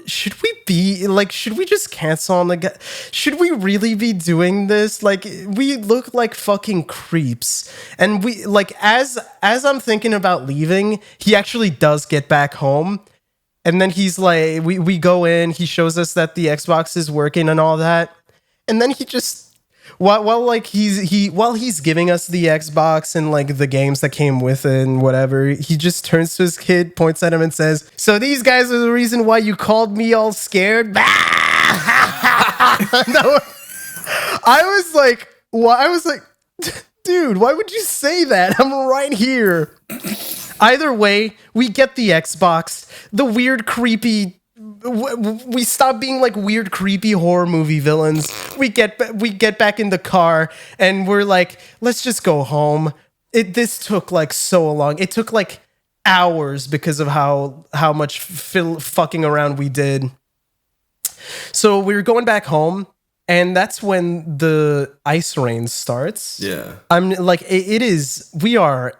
should we just cancel on the guy? Should we really be doing this? Like, we look like fucking creeps. And we like, as I'm thinking about leaving, he actually does get back home. And then he's like, we go in, he shows us that the Xbox is working and all that. And then he just, while he's giving us the Xbox and like the games that came with it and whatever, he just turns to his kid, points at him and says, so these guys are the reason why you called me all scared? I was like, dude, why would you say that? I'm right here. Either way, we get the Xbox, the weird, creepy. We stop being like weird, creepy horror movie villains. We get back in the car, and we're like, let's just go home. This took like so long. It took like hours because of how much fucking around we did. So we were going back home, and that's when the ice rain starts. Yeah. I'm like, it is. We are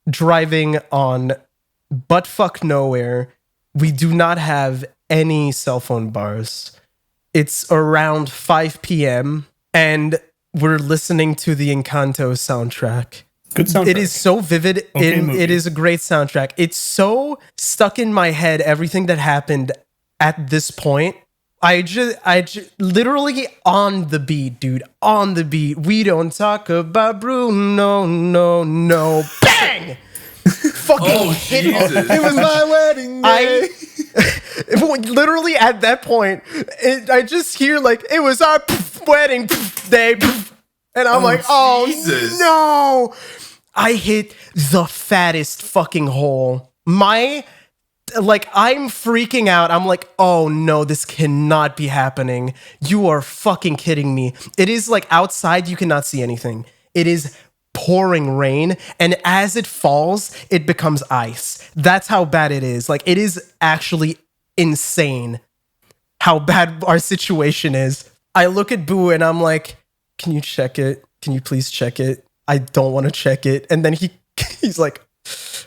driving on buttfuck nowhere. We do not have any cell phone bars. It's around 5 p.m. and we're listening to the Encanto soundtrack. Good soundtrack. It is so vivid. It is a great soundtrack. It's so stuck in my head, everything that happened at this point. I just literally on the beat, dude. On the beat. We don't talk about Bruno, no. Bang! Fucking hit it. It was my wedding day. Literally at that point, I just hear like, it was our wedding day. And I'm like, oh Jesus. no. I hit the fattest fucking hole. I'm freaking out. I'm like, oh no, this cannot be happening. You are fucking kidding me. It is like outside, you cannot see anything. It is pouring rain, and as it falls, it becomes ice. That's how bad it is. Like, it is actually insane how bad our situation is. I look at Boo and I'm like, can you check it? Can you please check it? I don't want to check it. And then he's like,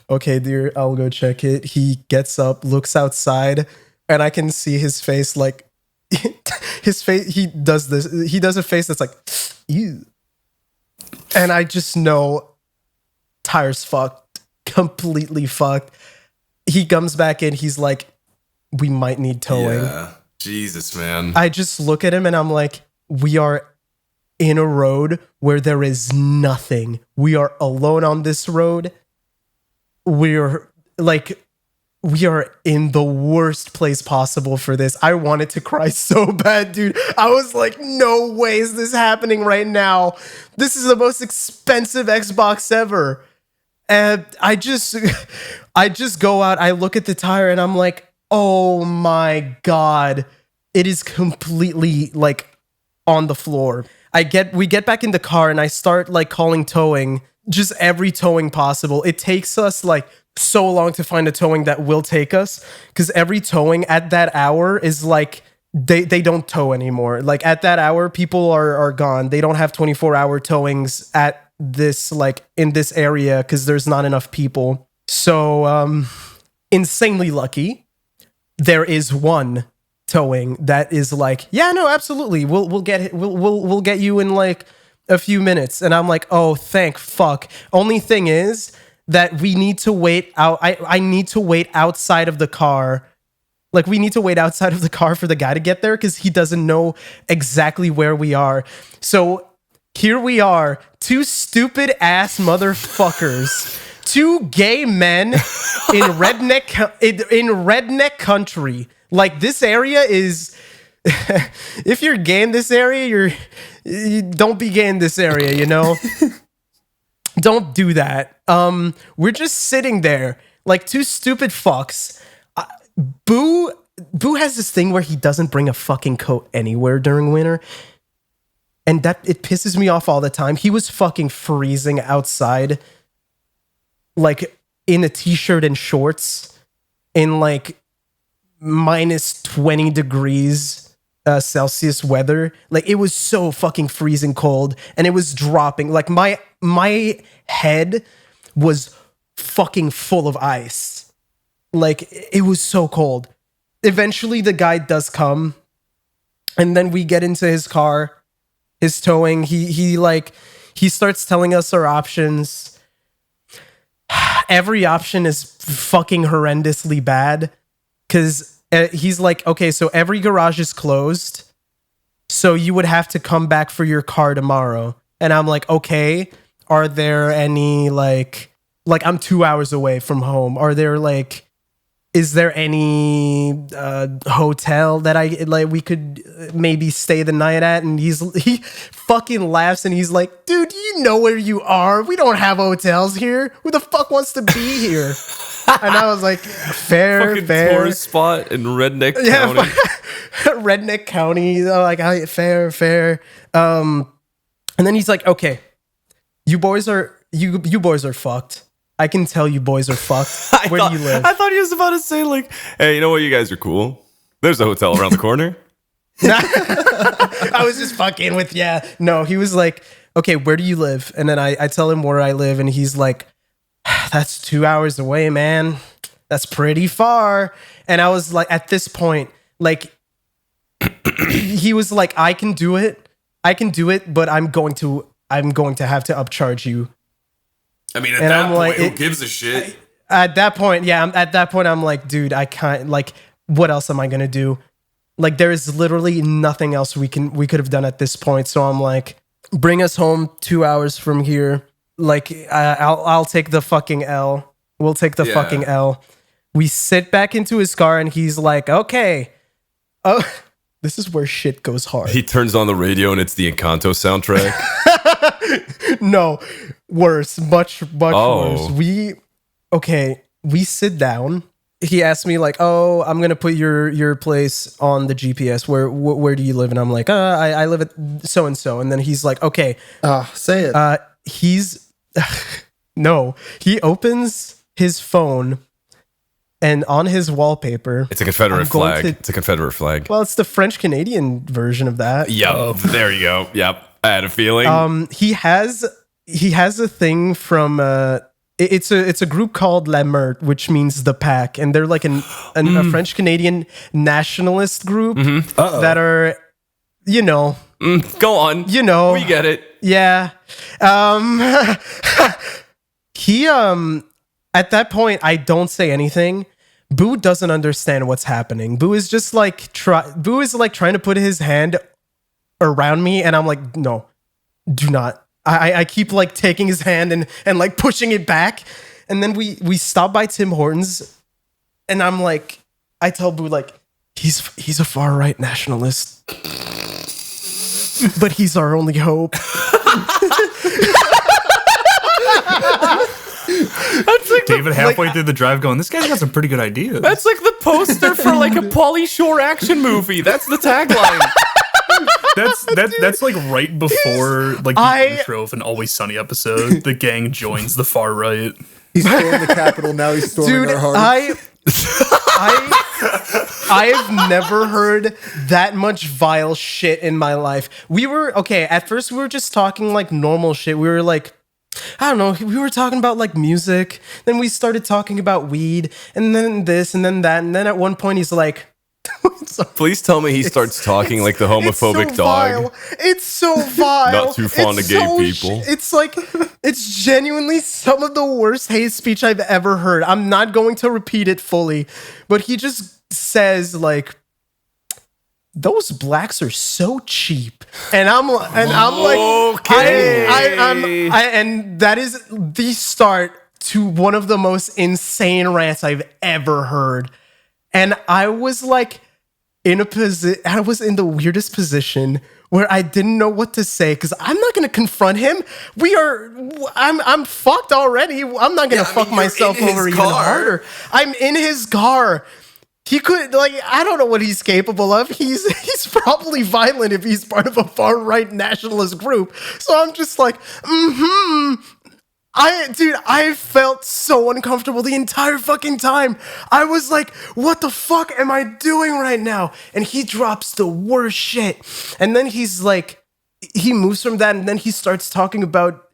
okay, dear, I'll go check it. He gets up, looks outside, and I can see his face, like, his face, he does a face that's like, ew. And I just know tire's fucked, completely fucked. He comes back in, he's like, we might need towing. Yeah. Jesus, man. I just look at him and I'm like, we are in a road where there is nothing. We are alone on this road. We are in the worst place possible for this. I wanted to cry so bad, dude. I was like, no way is this happening right now. This is the most expensive Xbox ever. And I I just go out, I look at the tire, and I'm like, oh my God. It is completely like on the floor. We get back in the car and I start like calling towing, just every towing possible. It takes us like so long to find a towing that will take us, because every towing at that hour is like they don't tow anymore. Like at that hour, people are gone. They don't have 24-hour towings at this like in this area because there's not enough people. So insanely lucky, there is one towing that is like, yeah, no, absolutely, we'll get you in like a few minutes. And I'm like, oh, thank fuck. Only thing is that we need to wait out. I need to wait outside of the car. Like we need to wait outside of the car for the guy to get there because he doesn't know exactly where we are. So here we are, two stupid ass motherfuckers, two gay men in redneck country. Like this area is, if you're gay in this area, you don't be gay in this area, you know? Don't do that. We're just sitting there like two stupid fucks. Boo has this thing where he doesn't bring a fucking coat anywhere during winter. And that it pisses me off all the time. He was fucking freezing outside, like in a t-shirt and shorts in like minus 20 degrees Celsius weather. Like it was so fucking freezing cold and it was dropping. Like my head was fucking full of ice. Like it was so cold. Eventually the guy does come and then we get into his car, his towing. He starts telling us our options. Every option is fucking horrendously bad. Because he's like, okay, so every garage is closed. So you would have to come back for your car tomorrow. And I'm like, okay, are there any like I'm 2 hours away from home. Is there any hotel that we could maybe stay the night at? And he fucking laughs and he's like, dude, you know where you are. We don't have hotels here. Who the fuck wants to be here? And I was like, fair. Tourist spot in Redneck County. Redneck County. Like, fair. And then he's like, okay, you boys are fucked. I can tell you boys are fucked. Where do you live? I thought he was about to say like, hey, you know what? You guys are cool. There's a hotel around the corner. I was just fucking with, yeah. No, he was like, okay, where do you live? And then I tell him where I live and he's like, that's 2 hours away, man. That's pretty far. And I was like, at this point, like, he was like, I can do it, but I'm going to have to upcharge you. I mean, at that point, who gives a shit? At that point, I'm like, dude, I can't, like, what else am I going to do? Like, there is literally nothing else we could have done at this point. So I'm like, bring us home 2 hours from here. Like, I'll take the fucking L. We'll take the fucking L. We sit back into his car and he's like, okay. Oh, this is where shit goes hard. He turns on the radio and it's the Encanto soundtrack. No, worse, much worse. We sit down. He asked me like, oh, I'm going to put your place on the GPS. Where do you live? And I'm like, I live at so-and-so. And then he's like, okay. Say it. No, he opens his phone and on his wallpaper, it's a Confederate flag. It's a Confederate flag. Well, it's the French Canadian version of that. Yep. There you go. Yep. I had a feeling. He has a thing from it's a group called La Meute, which means the pack, and they're like a French Canadian nationalist group that are, you know, go on, you know, we get it. Yeah. He at that point, I don't say anything. Boo doesn't understand what's happening. Boo is just like trying to put his hand around me, and I'm like, no, do not. I keep like taking his hand and like pushing it back, and then we stop by Tim Hortons, and I'm like, I tell Boo like, he's a far right nationalist, but he's our only hope. That's like the David halfway through the drive going, this guy's got some pretty good ideas. That's like the poster for like a Pauly Shore action movie. That's the tagline. That's like right before like the intro of an Always Sunny episode. The gang joins the far right. He's storming the Capitol, now he's storming our hearts. I've never heard that much vile shit in my life. At first we were just talking like normal shit. We were like, I don't know, we were talking about like music. Then we started talking about weed, and then this, and then that. And then at one point he's like, Please tell me he starts talking like the homophobic dog. It's so vile. Not too fond of gay people. It's like, it's genuinely some of the worst hate speech I've ever heard. I'm not going to repeat it fully, but he just says like, those blacks are so cheap, and I'm like, okay, and that is the start to one of the most insane rants I've ever heard. And I was like I was in the weirdest position where I didn't know what to say, because I'm not going to confront him. I'm fucked already. I'm not going to fuck myself over even harder. I'm in his car. He could, like, I don't know what he's capable of. He's probably violent if he's part of a far-right nationalist group. So I'm just like, I felt so uncomfortable the entire fucking time. I was like, what the fuck am I doing right now? And he drops the worst shit. And then he's like, he moves from that, and then he starts talking about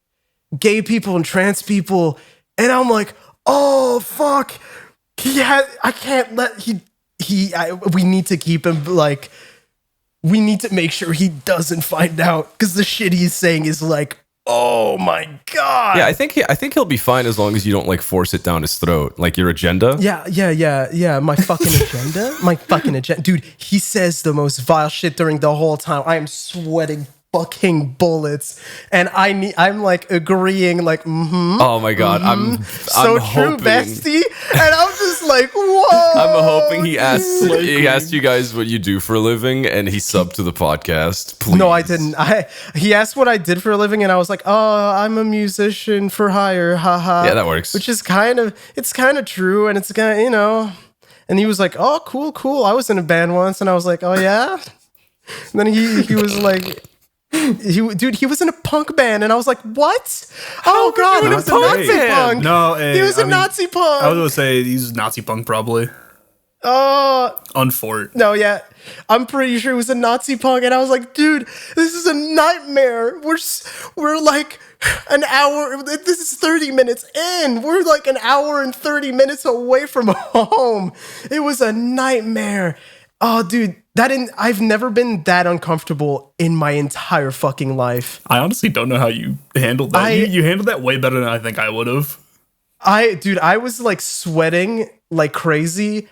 gay people and trans people. And I'm like, oh, fuck. We need to keep him, like, we need to make sure he doesn't find out, because the shit he's saying is like, oh my god. Yeah, I think he'll be fine as long as you don't like force it down his throat, like your agenda. Yeah. My fucking agenda, dude. He says the most vile shit during the whole time. I am sweating fucking bullets, and I'm like agreeing, like, Oh my god, I'm so true, hoping, bestie. And I'm just like, whoa. I'm hoping he asked you guys what you do for a living, and he subbed to the podcast. Please. No, I didn't. He asked what I did for a living, and I was like, oh, I'm a musician for hire, haha. Yeah, that works. Which is kind of true, and it's kind of, you know. And he was like, oh, cool. I was in a band once, and I was like, oh yeah. And then he was like, he was in a punk band, and I was like, what? Oh god, he was a Nazi punk. No, he was a Nazi punk. I was gonna say he's Nazi punk probably. Unfort. No, yeah. I'm pretty sure he was a Nazi punk, and I was like, dude, this is a nightmare. We're like an hour. This is 30 minutes in. We're like an hour and 30 minutes away from home. It was a nightmare. Oh, dude, I've never been that uncomfortable in my entire fucking life. I honestly don't know how you handled that. You handled that way better than I think I would have. I was like sweating like crazy.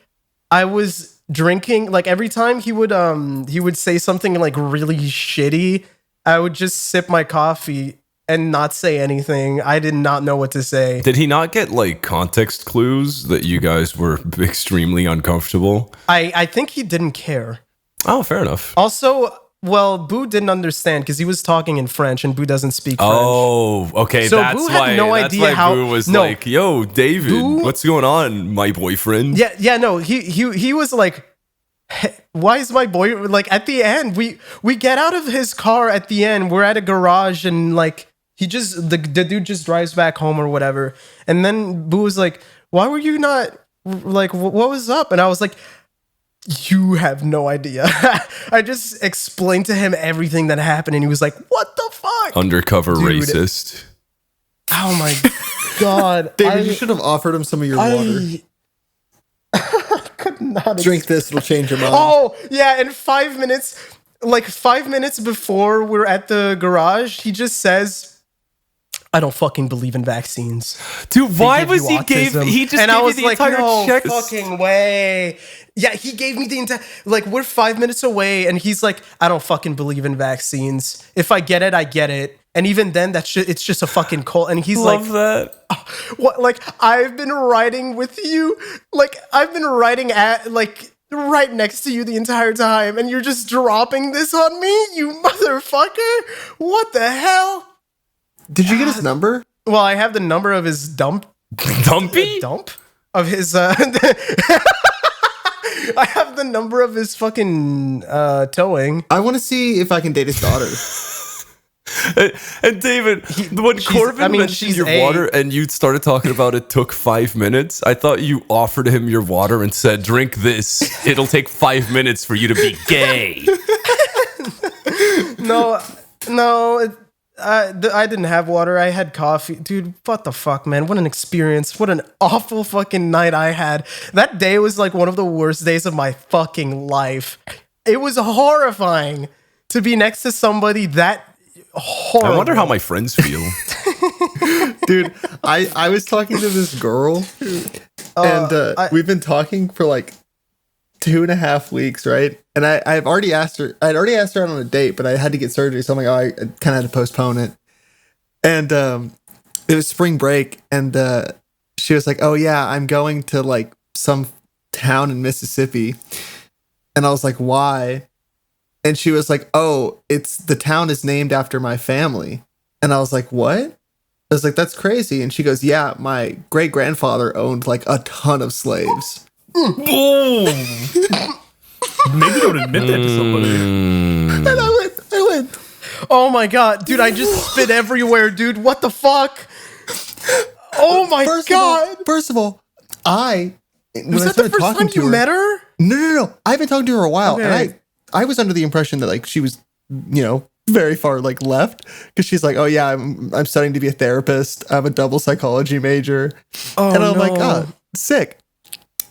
I was drinking, like every time he would say something like really shitty, I would just sip my coffee and not say anything. I did not know what to say. Did he not get like context clues that you guys were extremely uncomfortable? I think he didn't care. Oh, fair enough. Also, well, Boo didn't understand because he was talking in French, and Boo doesn't speak French. Oh, okay. So that's Boo had no idea how. Boo was like, "Yo, David, Boo, what's going on, my boyfriend?" Yeah. No, he was like, hey, "Why is my boy like?" At the end, we get out of his car. At the end, we're at a garage, and like the dude just drives back home or whatever. And then Boo was like, "Why were you not like? What was up?" And I was like, you have no idea. I just explained to him everything that happened, and he was like, what the fuck? Undercover Dude. racist. Oh my god. David, you should have offered him some of your water. I could not Drink this, it'll change your mind. Oh, yeah, in 5 minutes, like 5 minutes before we're at the garage, he just says, I don't fucking believe in vaccines. Dude, why was he gave just and gave I you was the like, entire no check? fucking way. Yeah, he gave me the entire, like, we're 5 minutes away, and he's like, I don't fucking believe in vaccines. If I get it, I get it. And even then, it's just a fucking cult. And he's Love like, that. What? Like, I've been riding with you. Like, I've been riding at, like, right next to you the entire time, and you're just dropping this on me, you motherfucker. What the hell? Did you get his number? Well, I have the number of his dump Dumpy? Dump of his. I have the number of his fucking towing. I want to see if I can date his daughter. And David, when Corbin mentioned she's your a- water and you started talking about it took 5 minutes, I thought you offered him your water and said, drink this. It'll take 5 minutes for you to be gay. No, I didn't have water. I had coffee. Dude, what the fuck, man? What an experience. What an awful fucking night I had. That day was like one of the worst days of my fucking life. It was horrifying to be next to somebody that horrible. I wonder how my friends feel. Dude, I was talking to this girl, and we've been talking for like 2.5 weeks, right? And I'd already asked her out on a date, but I had to get surgery, so I'm like, oh, I kind of had to postpone it. And it was spring break, and she was like, oh yeah, I'm going to like some town in Mississippi. And I was like, why? And she was like, oh, the town is named after my family. And I was like, what? I was like, that's crazy. And she goes, yeah, my great grandfather owned like a ton of slaves. Boom. Maybe don't admit that to somebody. And I went, Oh my god, dude, I just spit everywhere, dude. What the fuck? Oh my god. First of all, when Was I that the started first talking time to you her, met her? No. I've been talking to her a while, Okay. and I was under the impression that like she was, very far like left, because she's like, oh yeah, I'm studying to be a therapist. I'm a double psychology major, and I'm like, oh, sick.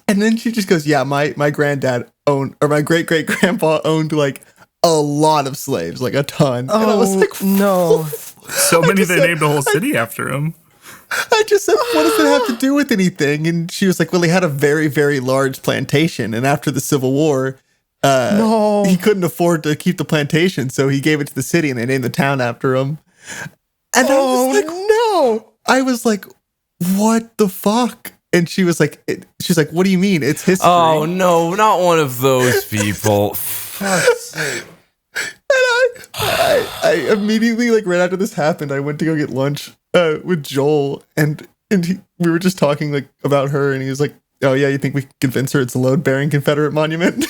And then she just goes, yeah, my granddad owned, or my great great grandpa owned like a lot of slaves, like a ton. And I was like, no. So many they named a whole city after him. I just said, what does it have to do with anything? And she was like, well, he had a very, very large plantation. And after the Civil War, he couldn't afford to keep the plantation. So he gave it to the city and they named the town after him. And I was like, what the fuck? And she was like, she's like, what do you mean? It's history. Oh, no, not one of those people. And I immediately, like right after this happened, I went to go get lunch with Joel, and we were just talking like about her, and he was like, "Oh yeah, you think we can convince her it's a load-bearing Confederate monument?"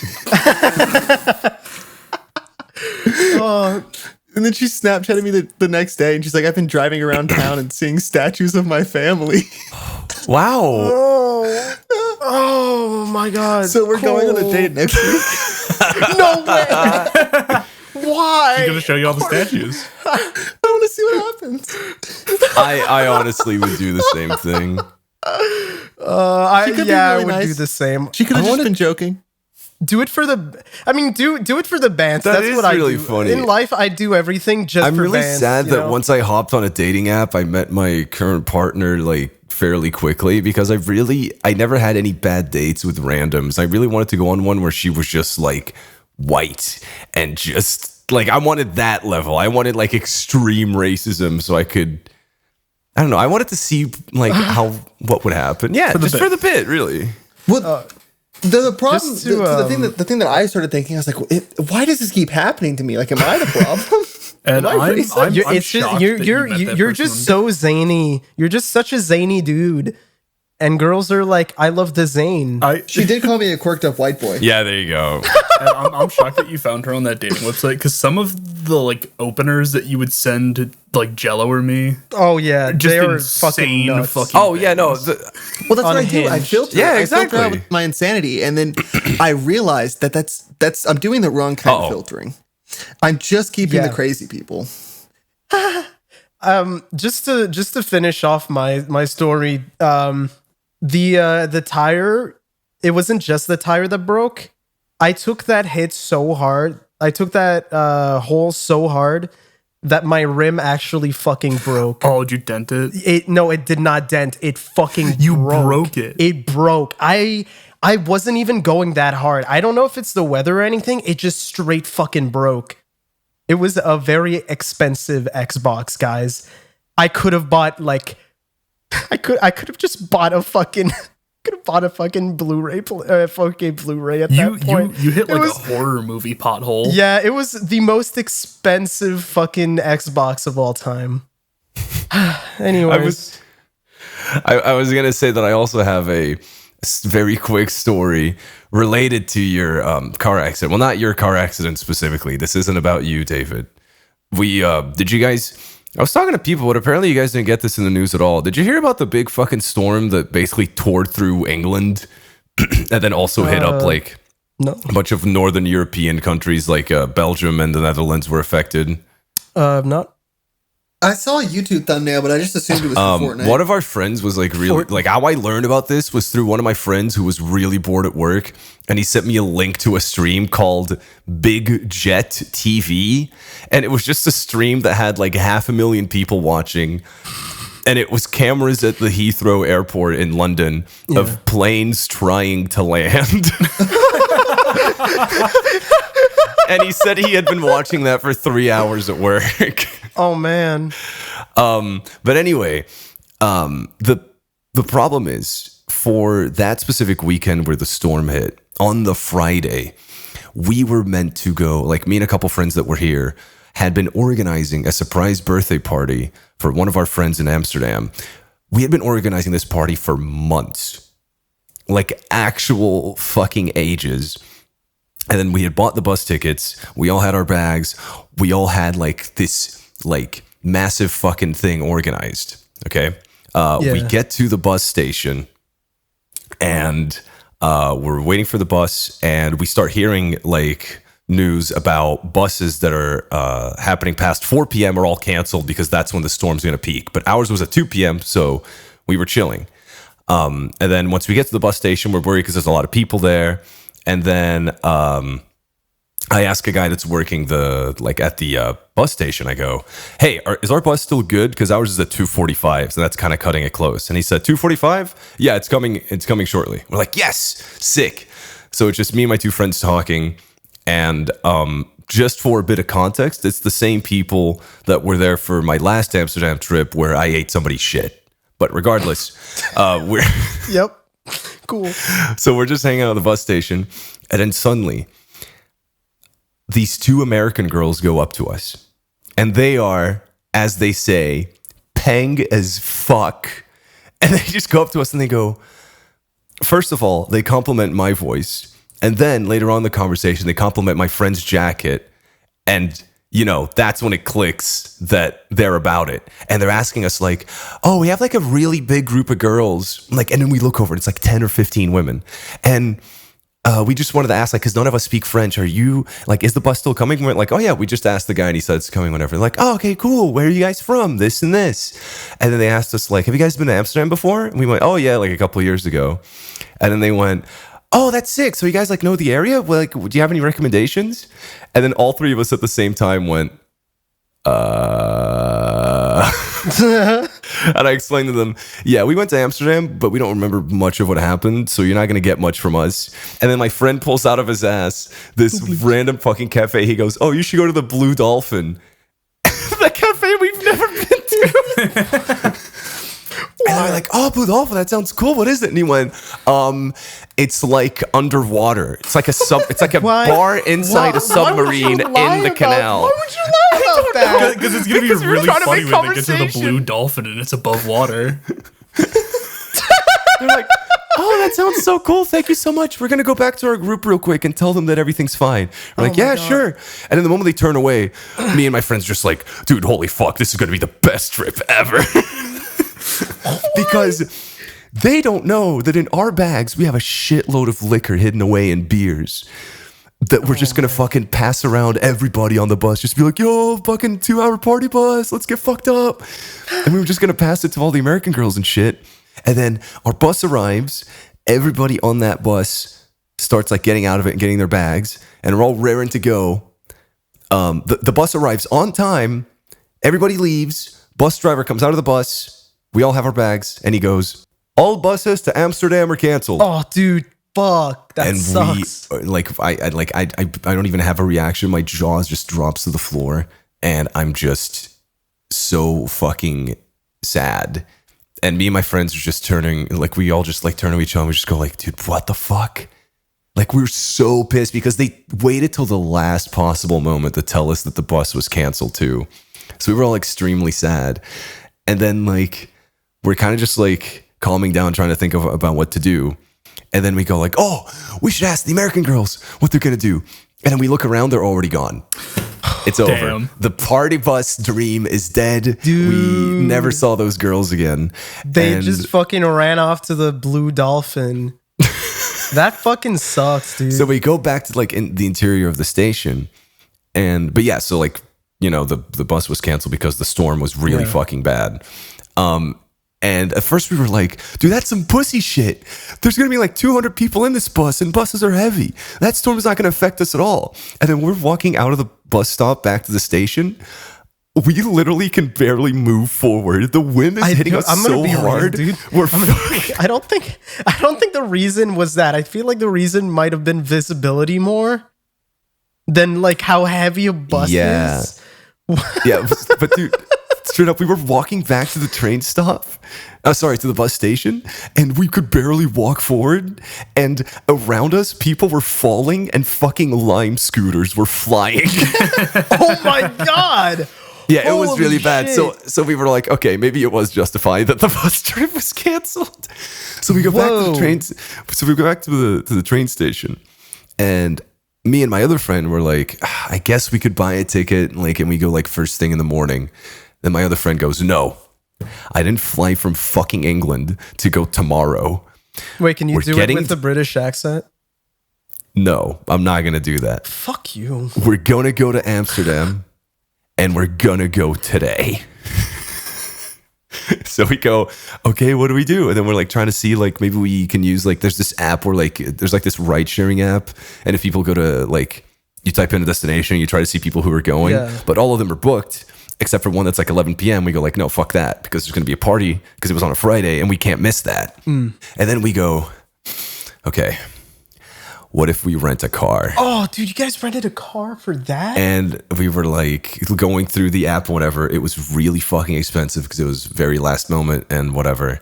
And then she Snapchatted me the next day, and she's like, "I've been driving around town and seeing statues of my family." Wow. Oh my god. So we're going on a date next week. No way. Why? I'm gonna show you all the statues. I want to see what happens. I honestly would do the same thing. I She could be would really do nice. the same. She could have just been joking. Do it for the. I mean, do it for the bands. That That's is what I really do. funny. In life, I do everything just I'm for really bands, sad you that know? once I hopped on a dating app, I met my current partner like fairly quickly because I never had any bad dates with randoms. I really wanted to go on one where she was just like white and just like I wanted that level. I wanted like extreme racism so I could. I don't know. I wanted to see like what would happen. Yeah, just for the bit, really. Well, the problem, just to, the thing that I started thinking, I was like, why does this keep happening to me? Like, am I the problem? And Am I I'm racist? It's just shocked that you met that you're person. just so zany. You're just such a zany dude, and girls are like, I love the zane. She did call me a quirked up white boy. Yeah, there you go. And I'm shocked that you found her on that dating website because some of the like openers that you would send to like Jello or me, Oh yeah, just they are insane fucking nuts. fucking. Oh yeah, no. Well, that's what I do. I Unhinged. filter. Yeah, I filter out exactly. with my insanity, and then I realized that that's I'm doing the wrong kind Uh-oh. of filtering. I'm just keeping Yeah. the crazy people. Just to finish off my story, the tire, it wasn't just the tire that broke. I took that hit so hard. I took that hole so hard that my rim actually fucking broke. Oh, did you dent it? It did not dent. It fucking You broke. broke it. It broke. I wasn't even going that hard. I don't know if it's the weather or anything. It just straight fucking broke. It was a very expensive Xbox, guys. I could have bought like I could have just bought a fucking Blu-ray fucking Blu-ray at that point. You hit It like was- a horror movie pothole. Yeah, it was the most expensive fucking Xbox of all time. Anyways, I was gonna say that I also have a very quick story related to your car accident. Well, not your car accident specifically. This isn't about you, David. Did you guys? I was talking to people, but apparently you guys didn't get this in the news at all. Did you hear about the big fucking storm that basically tore through England and then also hit up like No. a bunch of northern European countries like Belgium and the Netherlands were affected? Not. I saw a YouTube thumbnail, but I just assumed it was for Fortnite. One of our friends was like really like how I learned about this was through one of my friends who was really bored at work, and he sent me a link to a stream called Big Jet TV, and it was just a stream that had like 500,000 people watching, and it was cameras at the Heathrow Airport in London of planes trying to land. And he said he had been watching that for 3 hours at work. Oh man. But anyway, the problem is for that specific weekend where the storm hit on the Friday, we were meant to go, like me and a couple friends that were here had been organizing a surprise birthday party for one of our friends in Amsterdam. We had been organizing this party for months, like actual fucking ages. And then we had bought the bus tickets. We all had our bags. We all had like this like massive fucking thing organized. Okay. We get to the bus station and we're waiting for the bus, and we start hearing like news about buses that are happening past 4 p.m. are all canceled because that's when the storm's going to peak. But ours was at 2 p.m. So we were chilling. And then once we get to the bus station, we're worried because there's a lot of people there. And then I ask a guy that's working at the bus station. I go, "Hey, is our bus still good? Because ours is at 2:45, so that's kind of cutting it close." And he said, "2:45? Yeah, it's coming. It's coming shortly." We're like, "Yes, sick." So it's just me and my two friends talking, and just for a bit of context, it's the same people that were there for my last Amsterdam trip where I ate somebody's shit. But regardless, we're Yep. Cool. So we're just hanging out at the bus station, and then suddenly these two American girls go up to us, and they are, as they say, pang as fuck. And they just go up to us and they go, first of all, they compliment my voice, and then later on in the conversation, they compliment my friend's jacket, and you know, that's when it clicks that they're about it. And they're asking us like, "Oh, we have like a really big group of girls." Like, and then we look over and it's like 10 or 15 women. And we just wanted to ask, like, because none of us speak French. Are you like, is the bus still coming? We went like, "Oh yeah," we just asked the guy and he said it's coming whenever. Like, "Oh, okay, cool. Where are you guys from? This and this." And then they asked us like, "Have you guys been to Amsterdam before?" And we went, "Oh yeah, like a couple of years ago." And then they went, "Oh, that's sick. So you guys like know the area? Well, like, do you have any recommendations?" And then all three of us at the same time went, and I explained to them, "Yeah, we went to Amsterdam, but we don't remember much of what happened, so you're not going to get much from us." And then my friend pulls out of his ass this random fucking cafe. He goes, "Oh, you should go to the Blue Dolphin." The cafe we've never been to. And they're like, "Oh, Blue Dolphin, that sounds cool. What is it?" And he went, "It's like underwater. It's like a bar inside a submarine in the canal." Why would you lie about that? Because it's gonna be really funny when they get to the Blue Dolphin and it's above water. They're like, "Oh, that sounds so cool. Thank you so much. We're going to go back to our group real quick and tell them that everything's fine." We're like, "Yeah, sure." And then the moment they turn away, me and my friends just like, "Dude, holy fuck, this is going to be the best trip ever." Because they don't know that in our bags, we have a shitload of liquor hidden away in beers that we're just going to fucking pass around everybody on the bus. Just be like, "Yo, fucking 2-hour party bus. Let's get fucked up." And we were just going to pass it to all the American girls and shit. And then our bus arrives. Everybody on that bus starts like getting out of it and getting their bags. And we're all raring to go. The bus arrives on time. Everybody leaves. Bus driver comes out of the bus. We all have our bags. And he goes, "All buses to Amsterdam are canceled." Oh, dude, fuck. That And sucks. I don't even have a reaction. My jaw just drops to the floor. And I'm just so fucking sad. And me and my friends are just turning, like, we all just like turn to each other and we just go like, "Dude, what the fuck?" Like, we were so pissed because they waited till the last possible moment to tell us that the bus was canceled too. So we were all extremely sad. And then like we're kind of just like calming down, trying to think about what to do. And then we go like, oh, we should ask the American girls what they're going to do. And then we look around, they're already gone. It's over. Damn. The party bus dream is dead. Dude. We never saw those girls again. They And just fucking ran off to the Blue Dolphin. That fucking sucks, dude. so we go back to like in the interior of the station. But yeah, so like, you know, the bus was canceled because the storm was really fucking bad. And at first we were like, dude, that's some pussy shit. There's going to be like 200 people in this bus and buses are heavy. That storm is not going to affect us at all. And then we're walking out of the bus stop back to the station. We literally can barely move forward. The wind is hitting us so hard. Real, dude. We're I don't think the reason was that. I feel like the reason might have been visibility more than like how heavy a bus is. Yeah, but dude, straight up, we were walking back to the train stop. To the bus station, and we could barely walk forward. And around us, people were falling, and fucking lime scooters were flying. Oh my god! Yeah, it was Holy really bad. shit. So we were like, okay, maybe it was justified that the bus trip was canceled. So we go back to the trains. So we go back to the train station, and me and my other friend were like, I guess we could buy a ticket, like, and we go like first thing in the morning. Then my other friend goes, no, I didn't fly from fucking England to go tomorrow. Wait, can you We're do it getting- with the British accent? No, I'm not gonna do that. Fuck you. We're gonna go to Amsterdam, and we're gonna go today. So we go, okay, what do we do? And then we're like trying to see, like, maybe we can use, like, there's this app where, like, there's like this ride sharing app. And if people go to, like, you type in a destination, you try to see people who are going, but all of them are booked except for one that's like 11 p.m. We go like, no, fuck that, because there's going to be a party because it was on a Friday and we can't miss that. And then we go, okay, what if we rent a car? Oh, dude, you guys rented a car for that? And we were like going through the app, whatever. It was really fucking expensive because it was very last moment and whatever.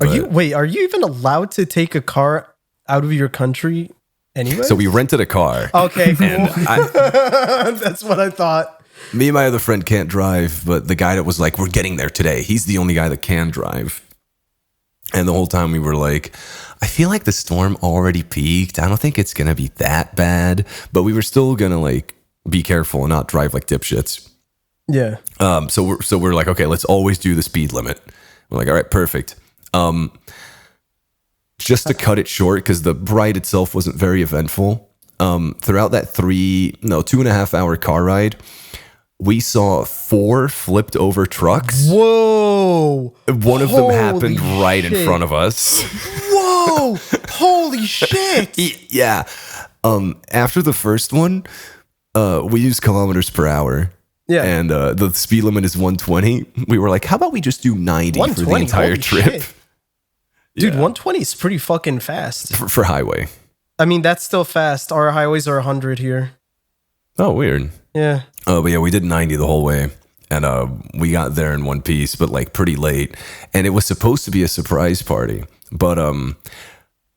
Are you even allowed to take a car out of your country anyway? So we rented a car. Okay, cool. And That's what I thought. me and my other friend can't drive, but the guy that was like, we're getting there today, he's the only guy that can drive. And the whole time we were like, I feel like the storm already peaked. I don't think it's going to be that bad, but we were still going to like be careful and not drive like dipshits. Yeah. So we're like, okay, let's always do the speed limit. We're like, all right, perfect. Just to cut it short, because the ride itself wasn't very eventful. Throughout that 2.5 hour car ride, we saw 4 flipped over trucks. Whoa. One of them Holy happened right in shit. front of us. Whoa. Holy shit. Yeah. After the first one, we used kilometers per hour. Yeah. And the speed limit is 120. We were like, how about we just do 90 for the 120, entire holy trip? shit. Dude, 120 is pretty fucking fast. For highway. I mean, that's still fast. Our highways are 100 here. Oh, weird. Yeah. But yeah, we did 90 the whole way. And we got there in one piece, but like pretty late. And it was supposed to be a surprise party. But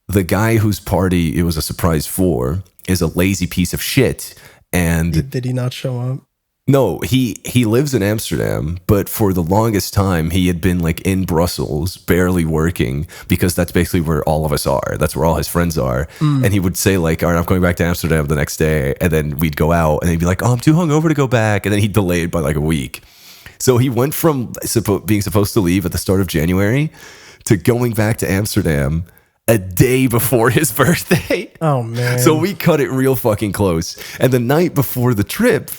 the guy whose party it was a surprise for is a lazy piece of shit. And Did he not show up? no, he lives in Amsterdam, but for the longest time he had been like in Brussels, barely working, because that's basically where all of us are. That's where all his friends are. And he would say like, all right, I'm going back to Amsterdam the next day. And then we'd go out and he'd be like, oh, I'm too hungover to go back. And then he'd delay it by like a week. So he went from being supposed to leave at the start of January to going back to Amsterdam a day before his birthday. Oh, man. So we cut it real fucking close. And the night before the trip,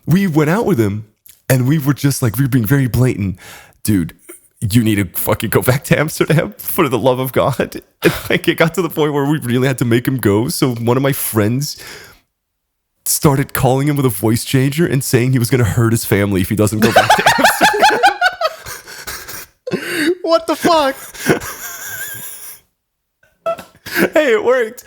we went out with him and we were just like, we were being very blatant. Dude, you need to fucking go back to Amsterdam for the love of God. And like it got to the point where we really had to make him go. So one of my friends started calling him with a voice changer and saying he was going to hurt his family if he doesn't go back to Amsterdam. What the fuck? Hey, it worked.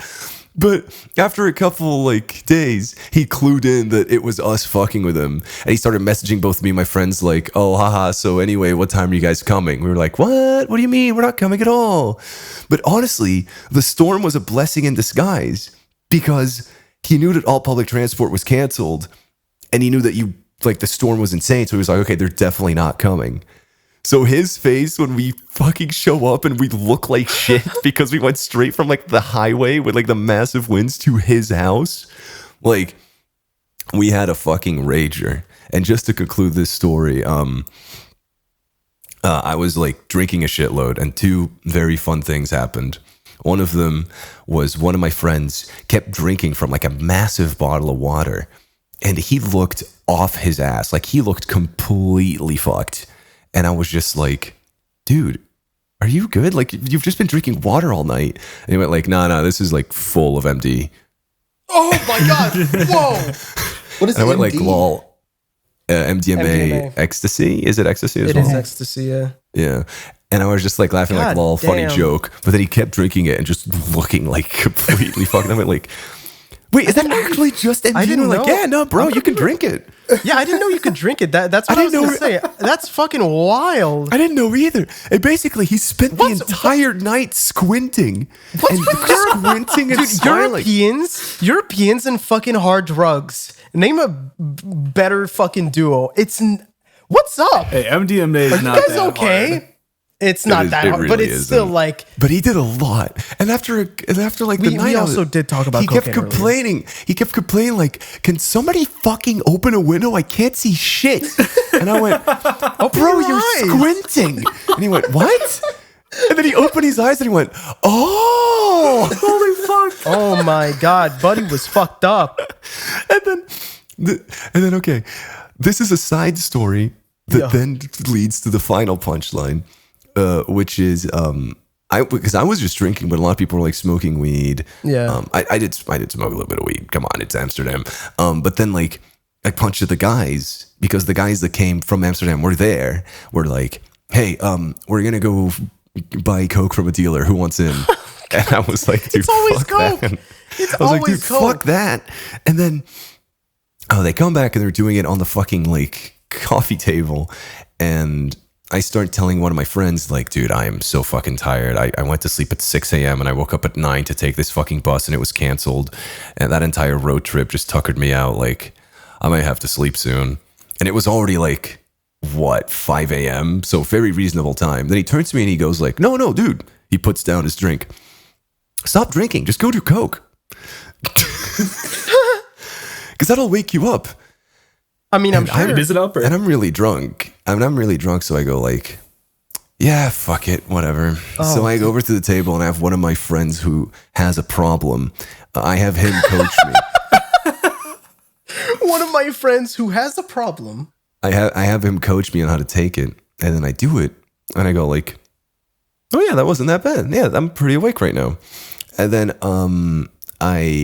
But after a couple like days, he clued in that it was us fucking with him. And he started messaging both me and my friends like, oh, haha, so anyway, what time are you guys coming? We were like, what? What do you mean? We're not coming at all. But honestly, the storm was a blessing in disguise because he knew that all public transport was canceled. And he knew that the storm was insane. So he was like, okay, they're definitely not coming. So his face when we fucking show up and we look like shit because we went straight from like the highway with like the massive winds to his house. Like, we had a fucking rager. And just to conclude this story, I was like drinking a shitload and two very fun things happened. One of them was one of my friends kept drinking from like a massive bottle of water and he looked off his ass. Like he looked completely fucked. And I was just like, dude, are you good? Like you've just been drinking water all night. And he went like, no, this is like full of MD. Oh my God. Whoa. What is And I went MD? like, lol. MDMA, MDMA. ecstasy? Is it ecstasy as It well? is ecstasy, yeah. Yeah. And I was just like laughing like, God lol, funny damn. joke. But then he kept drinking it and just looking like completely fucking. I went like, wait, is that actually just MD? I didn't And we're like, know. yeah, no, bro, you can drink it. Yeah, I didn't know you could drink it. That's what I was didn't going to know- say. That's fucking wild. I didn't know either. And basically, he spent the entire night squinting. And squinting and Dude, smiling. Europeans and fucking hard drugs. Name a better fucking duo. What's up? Hey, MDMA is Are you not guys that okay? hard. It's not is- that it hard, but really it's still isn't. like But he did a lot. And after like the We night, also did talk about he kept cocaine earlier. complaining. He kept complaining like, "Can somebody fucking open a window? I can't see shit." And I went, "Oh, bro, your you're eyes." squinting." And he went, "What?" And then he opened his eyes and he went, "Oh, holy fuck!" oh my god, buddy was fucked up. And then okay, this is a side story that then leads to the final punchline, which is because I was just drinking, but a lot of people were like smoking weed. Yeah. I did smoke a little bit of weed. Come on, it's Amsterdam. But then like I punched at the guys because the guys that came from Amsterdam were there. Were like, hey, we're gonna go buy coke from a dealer. Who wants in? And I was like, dude, It's always fuck coke. that. It's I was like, always dude, coke. fuck that. And then they come back and they're doing it on the fucking like coffee table. And I start telling one of my friends, like, dude, I am so fucking tired. I went to sleep at 6 a.m. and I woke up at 9 to take this fucking bus and it was canceled. And that entire road trip just tuckered me out. Like, I might have to sleep soon. And it was already like, 5 a.m.? So very reasonable time. Then he turns to me and he goes like, no, dude. He puts down his drink. Stop drinking. Just go do coke. Because that'll wake you up. I mean, I'm And sure. Is it up or? And I'm really drunk. I'm really drunk, so I go like, yeah, fuck it, whatever. So I go over to the table and I have one of my friends who has a problem. I have him coach me. One of my friends who has a problem. I have him coach me on how to take it, and then I do it, and I go like, oh yeah, that wasn't that bad. Yeah, I'm pretty awake right now. And then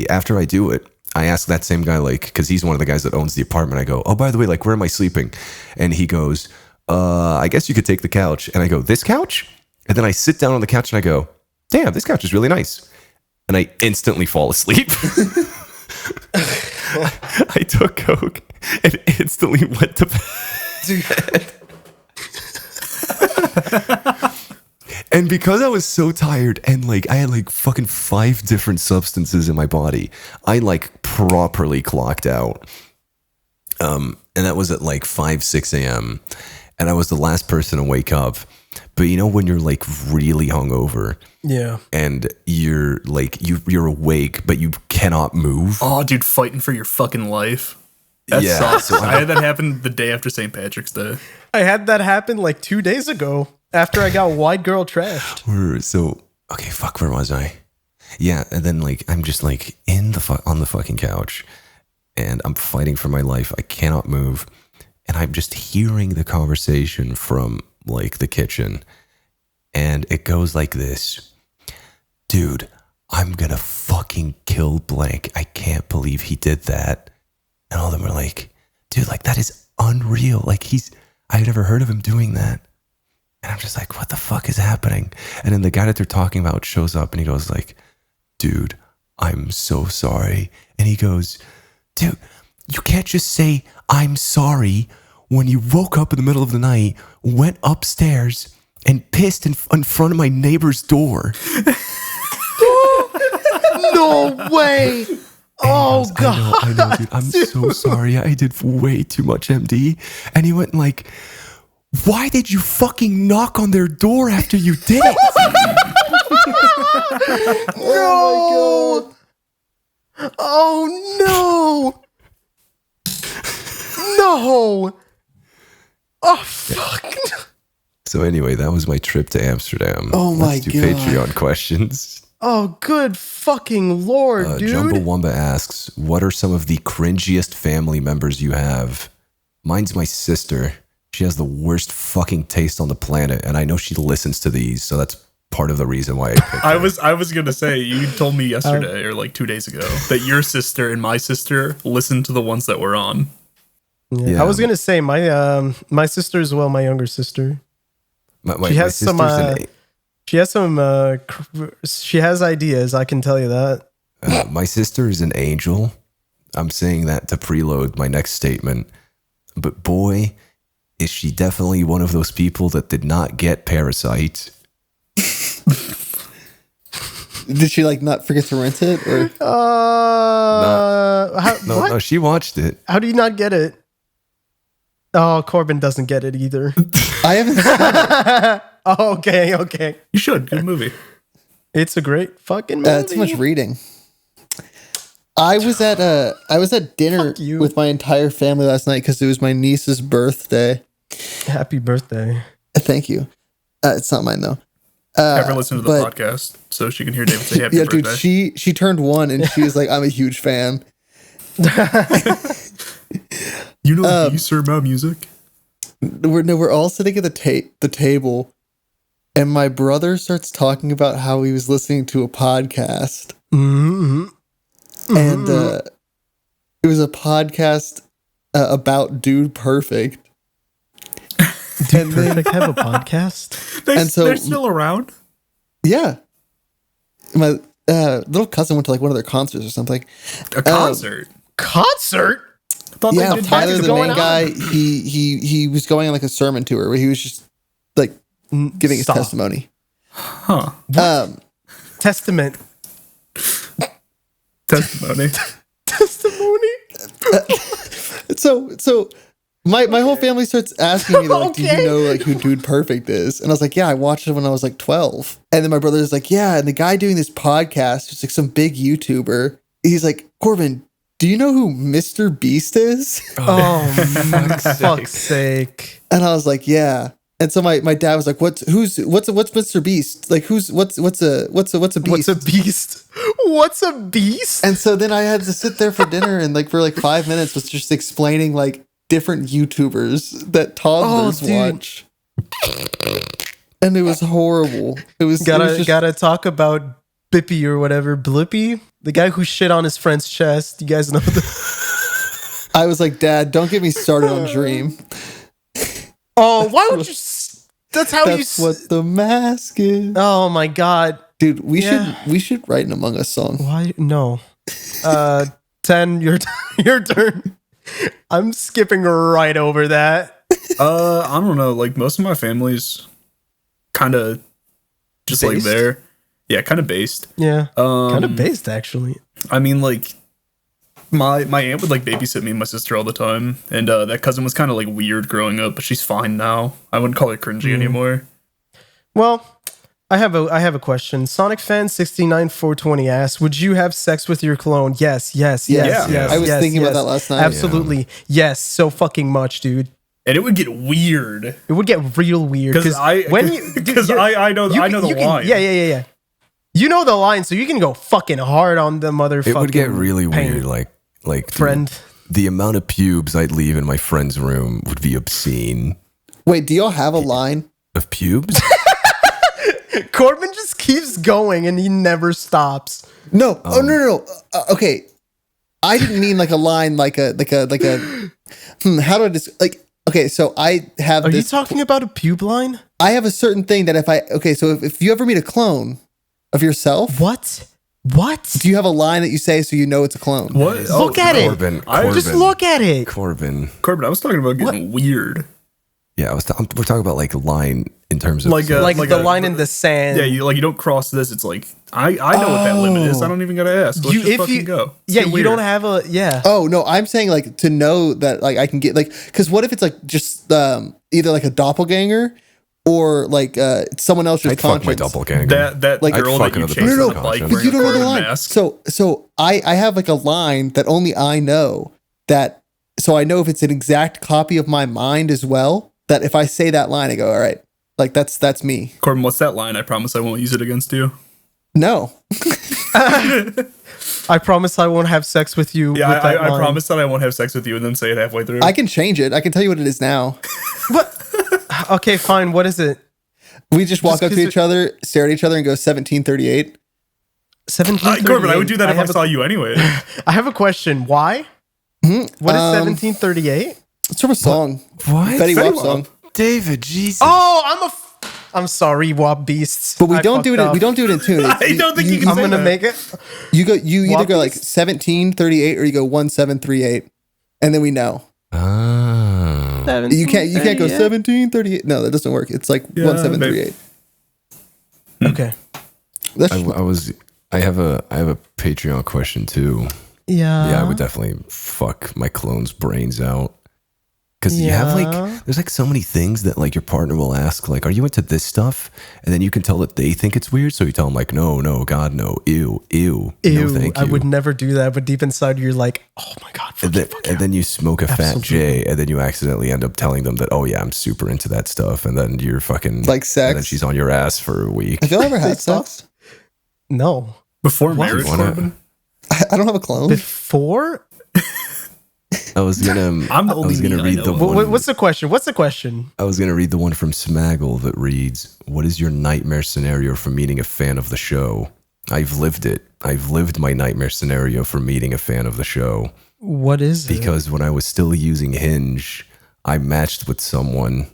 after I do it, I ask that same guy, like, because he's one of the guys that owns the apartment. I go, oh, by the way, like, where am I sleeping? And he goes, I guess you could take the couch. And I go, this couch? And then I sit down on the couch and I go, damn, this couch is really nice. And I instantly fall asleep. I took coke and instantly went to bed. And because I was so tired and like I had like fucking 5 different substances in my body, I like properly clocked out. And that was at like 5-6 a.m. And I was the last person to wake up. But you know when you're like really hungover Yeah. and you're like you're awake but you cannot move. Oh, dude, fighting for your fucking life. That Yeah, sucks. so I had that happen the day after St. Patrick's Day. I had that happen like 2 days ago after I got white girl trashed. So okay, fuck, where was I? Yeah, and then like I'm just like on the fucking couch, and I'm fighting for my life. I cannot move, and I'm just hearing the conversation from like the kitchen, and it goes like this: dude, I'm gonna fucking kill blank. I can't believe he did that. And all of them are like, dude, like that is unreal. Like I've never heard of him doing that. And I'm just like, what the fuck is happening? And then the guy that they're talking about shows up and he goes like, dude, I'm so sorry. And he goes, dude, you can't just say I'm sorry when you woke up in the middle of the night, went upstairs and pissed in front of my neighbor's door. No way. Oh god. I know, dude. I'm so sorry. I did way too much MD. And he went like, Why did you fucking knock on their door after you did it? No! Oh no! No! Oh fuck! So anyway, that was my trip to Amsterdam. Oh my Let's do God. Patreon questions. Oh good fucking lord, dude! Jumblewumba asks, what are some of the cringiest family members you have? Mine's my sister. She has the worst fucking taste on the planet, and I know she listens to these, so that's part of the reason why I picked her. I was gonna say, you told me yesterday or like 2 days ago that your sister and my sister listened to the ones that were on. Yeah. I was gonna say my sister as well, my younger sister. She has some. She has some. She has ideas. I can tell you that. My sister is an angel. I'm saying that to preload my next statement. But boy, is she definitely one of those people that did not get Parasite. Did she like not forget to rent it? Or? No, she watched it. How do you not get it? Oh, Corbin doesn't get it either. I haven't seen it. Oh, okay. You should. Good movie. It's a great fucking movie. Too much reading. I was at dinner Fuck you. with my entire family last night because it was my niece's birthday. Happy birthday. Thank you. It's not mine though. Ever listen to the but- podcast so she can hear David say happy Yeah, birthday? dude. She turned 1 and she was like, "I'm a huge fan." You know you serve my music? We're all sitting at the table, and my brother starts talking about how he was listening to a podcast, Mm-hmm. and it was a podcast about Dude Perfect. Dude Perfect have a podcast? They, And so- they're still around? Yeah, my little cousin went to like one of their concerts or something. A concert? Concert? I thought Yeah, they did Tyler, that. the going main on? guy, he was going on like a sermon tour where he was just like giving his Stop. testimony. Huh. Testament. Testimony. Testimony? So my whole family starts asking me like, Okay. "Do you know like who Dude Perfect is?" And I was like, "Yeah, I watched it when I was like 12." And then my brother's like, "Yeah," and the guy doing this podcast, who's like some big YouTuber, he's like, "Corbin, do you know who Mr. Beast is?" Oh, fuck's sake. And I was like, "Yeah." And so my dad was like, what's Mr. Beast? Like what's a beast? What's a beast? What's a beast? And so then I had to sit there for dinner and like for like 5 minutes was just explaining like different YouTubers that toddlers Oh, dude. watch. And it was horrible. It was just, Gotta talk about Bippy or whatever. Blippy? The guy who shit on his friend's chest. You guys know the I was like, "Dad, don't get me started on Dream. Oh, why would you that's how That's what the mask is." Oh my god. Dude, we Yeah. should write an Among Us song. Why no? 10, your turn. I'm skipping right over that. I don't know. Like most of my family's kind of just like Based? there. Yeah, kind of based. Yeah. Kind of Um, based actually. I mean, like my aunt would like babysit me and my sister all the time, and that cousin was kind of like weird growing up, but she's fine now. I wouldn't call her cringy anymore. Well, I have a question. Sonic fan 69420 asks, "Would you have sex with your clone?" Yes. Yeah. I was yes, thinking about yes. that last night. Absolutely. Yes, so fucking much, dude. And it would get weird It would get real weird because I know the line. Yeah. You know the line, so you can go fucking hard on the motherfucking. It would get really paint. weird. Like Friend. The amount of pubes I'd leave in my friend's room would be obscene. Wait, do y'all have a line? Of pubes? Corbin just keeps going and he never stops. No. No. Okay. I didn't mean like a line, like a. How do I just like? Okay, so I have. Are this, you talking about a pube line? I have a certain thing that if you ever meet a clone of yourself, What? do you have a line that you say so you know it's a clone? What? Look at it. Corbin. Just look at it. Corbin. Corbin, I was talking about getting weird. Yeah, we're talking about like a line in terms of Like a- Like, like the a- line in the sand. Yeah, you don't cross this. It's like I know what that limit is. I don't even gotta ask. Let's just fucking go. It's Yeah, get you weird. don't have a yeah. Oh no, I'm saying like to know that like I can get like because what if it's like just either like a doppelganger or like someone else's I'd fuck my conscience. doppelganger. that Like- girl I'd that fuck you another chase person on with a bike conscience. But wearing you don't know a the line. mask. So I have like a line that only I know that so I know if it's an exact copy of my mind as well, that if I say that line, I go, all right, like that's me. Corbin, what's that line? I promise I won't use it against you. No. I promise I won't have sex with you. Yeah, with that I line. promise that I won't have sex with you and then say it halfway through. I can change it. I can tell you what it is now. Okay, fine. What is it? We just walk Just up to 'cause each other, stare at each other, and go 1738. 1738. Corbin, I would do that if I have saw you anyway. I have a question. Why? What is 1738? It's from a song. What? Betty Betty Wap Wap. song. David, Jesus. Oh, I'm sorry, WAP beasts. But we I don't do fucked it. up. We don't do it in tune. It's- I don't think you can I'm say gonna that. make it. You go. You either Wap go like beats? 1738 or you go 1738, and then we know. Oh. You can't go 1738. 1738. No, that doesn't work. It's like Yeah, 1738. Okay. That's I have a Patreon question too. Yeah. Yeah, I would definitely fuck my clone's brains out. Because you have Yeah. like, there's like so many things that like your partner will ask, like, are you into this stuff? And then you can tell that they think it's weird. So you tell them like, no, God, no, ew. Ew, No, thank you. I would never do that. But deep inside, you're like, oh my god. Fuck And yeah, then, fuck and yeah. then you smoke a fat Absolutely. J, and then you accidentally end up telling them that, oh yeah, I'm super into that stuff. And then you're fucking Like sex? And then she's on your ass for a week. Have y'all ever had stop? sex? No. Before marriage, Wanna- Corbin? I don't have a clone. Before? I was gonna, I'm the I was only gonna meat I read know the of. one. What's the question? What's the question? I was gonna read the one from Smaggle that reads, "What is your nightmare scenario for meeting a fan of the show?" I've lived it. I've lived my nightmare scenario for meeting a fan of the show. What is it? Because when I was still using Hinge, I matched with someone,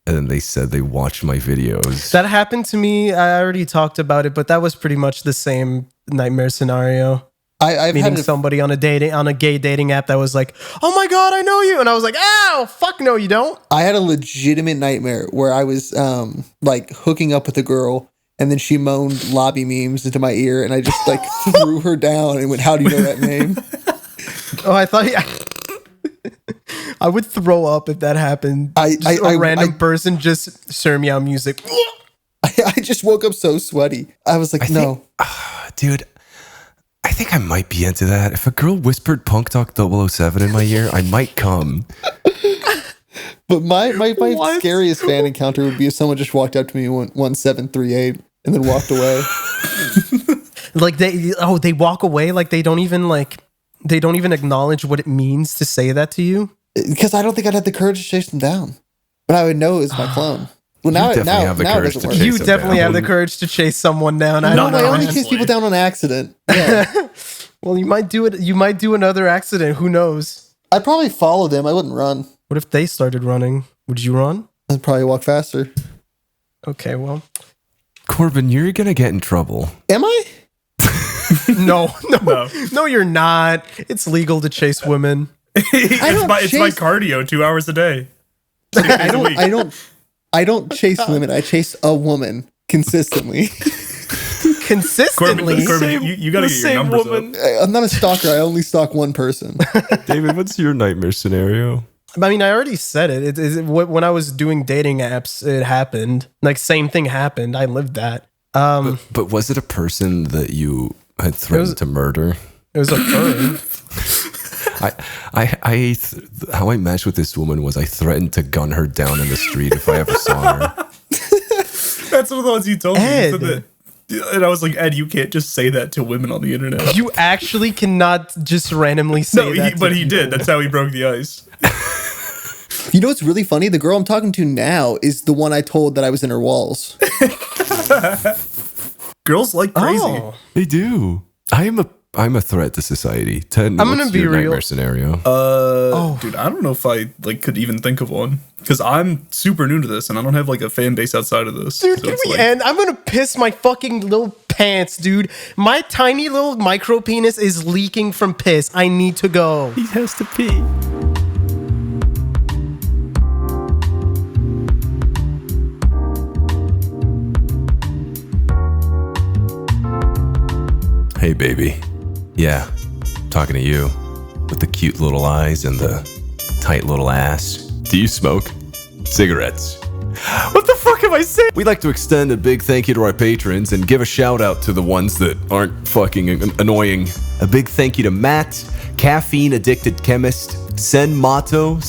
and then they said they watched my videos. That happened to me. I already talked about it, but that was pretty much the same nightmare scenario. I've Meeting had a, somebody on a gay dating app that was like, "Oh my god, I know you," and I was like, "Ow, fuck no, you don't." I had a legitimate nightmare where I was like hooking up with a girl, and then she moaned lobby memes into my ear, and I just like threw her down and went, "How do you know that name?" Oh, I thought I would throw up if that happened. I- Just I- a random I- person just serve me out music. I just woke up so sweaty. I was like, "No." Dude, I think I might be into that. If a girl whispered Punk Talk 007 in my ear, I might come. But my What? scariest fan encounter would be if someone just walked up to me and went 1738 and then walked away. Like they walk away like they don't even acknowledge what it means to say that to you. Because I don't think I'd have the courage to chase them down. But I would know it was my clone. Well, now it definitely have the now it courage doesn't to work. chase You them definitely down. have the courage to chase someone down. I No, don't No, I know. only honestly. chase people down on accident. Yeah. Well, you might do it. You might do another accident. Who knows? I'd probably follow them. I wouldn't run. What if they started running? Would you run? I'd probably walk faster. Okay, well, Corbin, you're gonna get in trouble. Am I? no, No. no, you're not. It's legal to chase women. it's don't my chase- cardio 2 hours a day. I don't chase women. I chase a woman consistently. Consistently. Corbin, you gotta get your numbers up. I'm not a stalker. I only stalk one person. David, what's your nightmare scenario? I mean, I already said it. When I was doing dating apps, it happened. Like, same thing happened. I lived that. But was it a person that you had threatened to murder? It was a fur. How I matched with this woman was I threatened to gun her down in the street if I ever saw her. That's one of the ones you told me. Ed. You said that, and I was like, Ed, you can't just say that to women on the internet. You actually cannot just randomly say No, that. but he did. That's how he broke the ice. You know what's really funny? The girl I'm talking to now is the one I told that I was in her walls. Girls like crazy. Oh. They do. I'm a threat to society. Ted, I'm gonna what's be your real. nightmare scenario? Dude, I don't know if I could even think of one because I'm super new to this and I don't have like a fan base outside of this. Dude, So can it's we like- end? I'm gonna piss my fucking little pants, dude. My tiny little micro penis is leaking from piss. I need to go. He has to pee. hey baby. Yeah, talking to you. With the cute little eyes and the tight little ass. Do you smoke? Cigarettes. What the fuck am I saying? We'd like to extend a big thank you to our patrons and give a shout out to the ones that aren't fucking annoying. A big thank you to Matt, Caffeine Addicted Chemist, Senmaoto,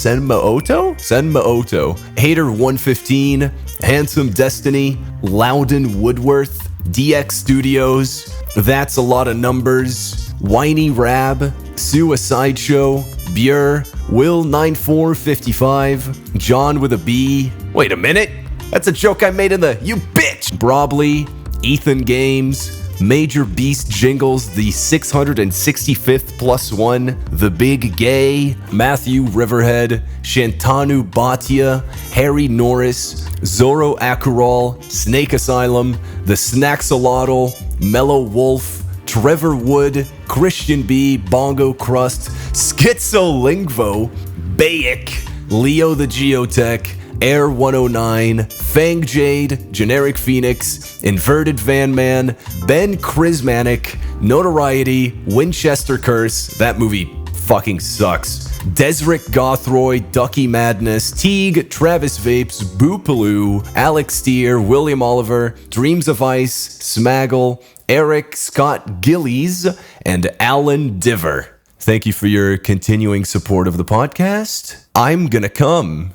Hater 115, Handsome Destiny, Loudon Woodworth, DX Studios, That's a Lot of Numbers, Whiny Rab, Suicide Show, Bure, Will9455, John with a B. Wait a minute, that's a joke I made in the You Bitch! Brobley, Ethan Games, Major Beast Jingles, the 665th plus one, The Big Gay, Matthew Riverhead, Shantanu Bhatia, Harry Norris, Zoro Akurol, Snake Asylum, The Snaxolotl, Mellow Wolf, Trevor Wood, Christian B, Bongo Crust, Schizolingvo, Bayek, Leo the Geotech, Air 109, Fang Jade, Generic Phoenix, Inverted Van Man, Ben Chrismanic, Notoriety, Winchester Curse, that movie fucking sucks, Desric Gothroy, Ducky Madness, Teague, Travis Vapes, Boopaloo, Alex Steer, William Oliver, Dreams of Ice, Smaggle, Eric Scott Gillies, and Alan Diver. Thank you for your continuing support of the podcast. I'm gonna come.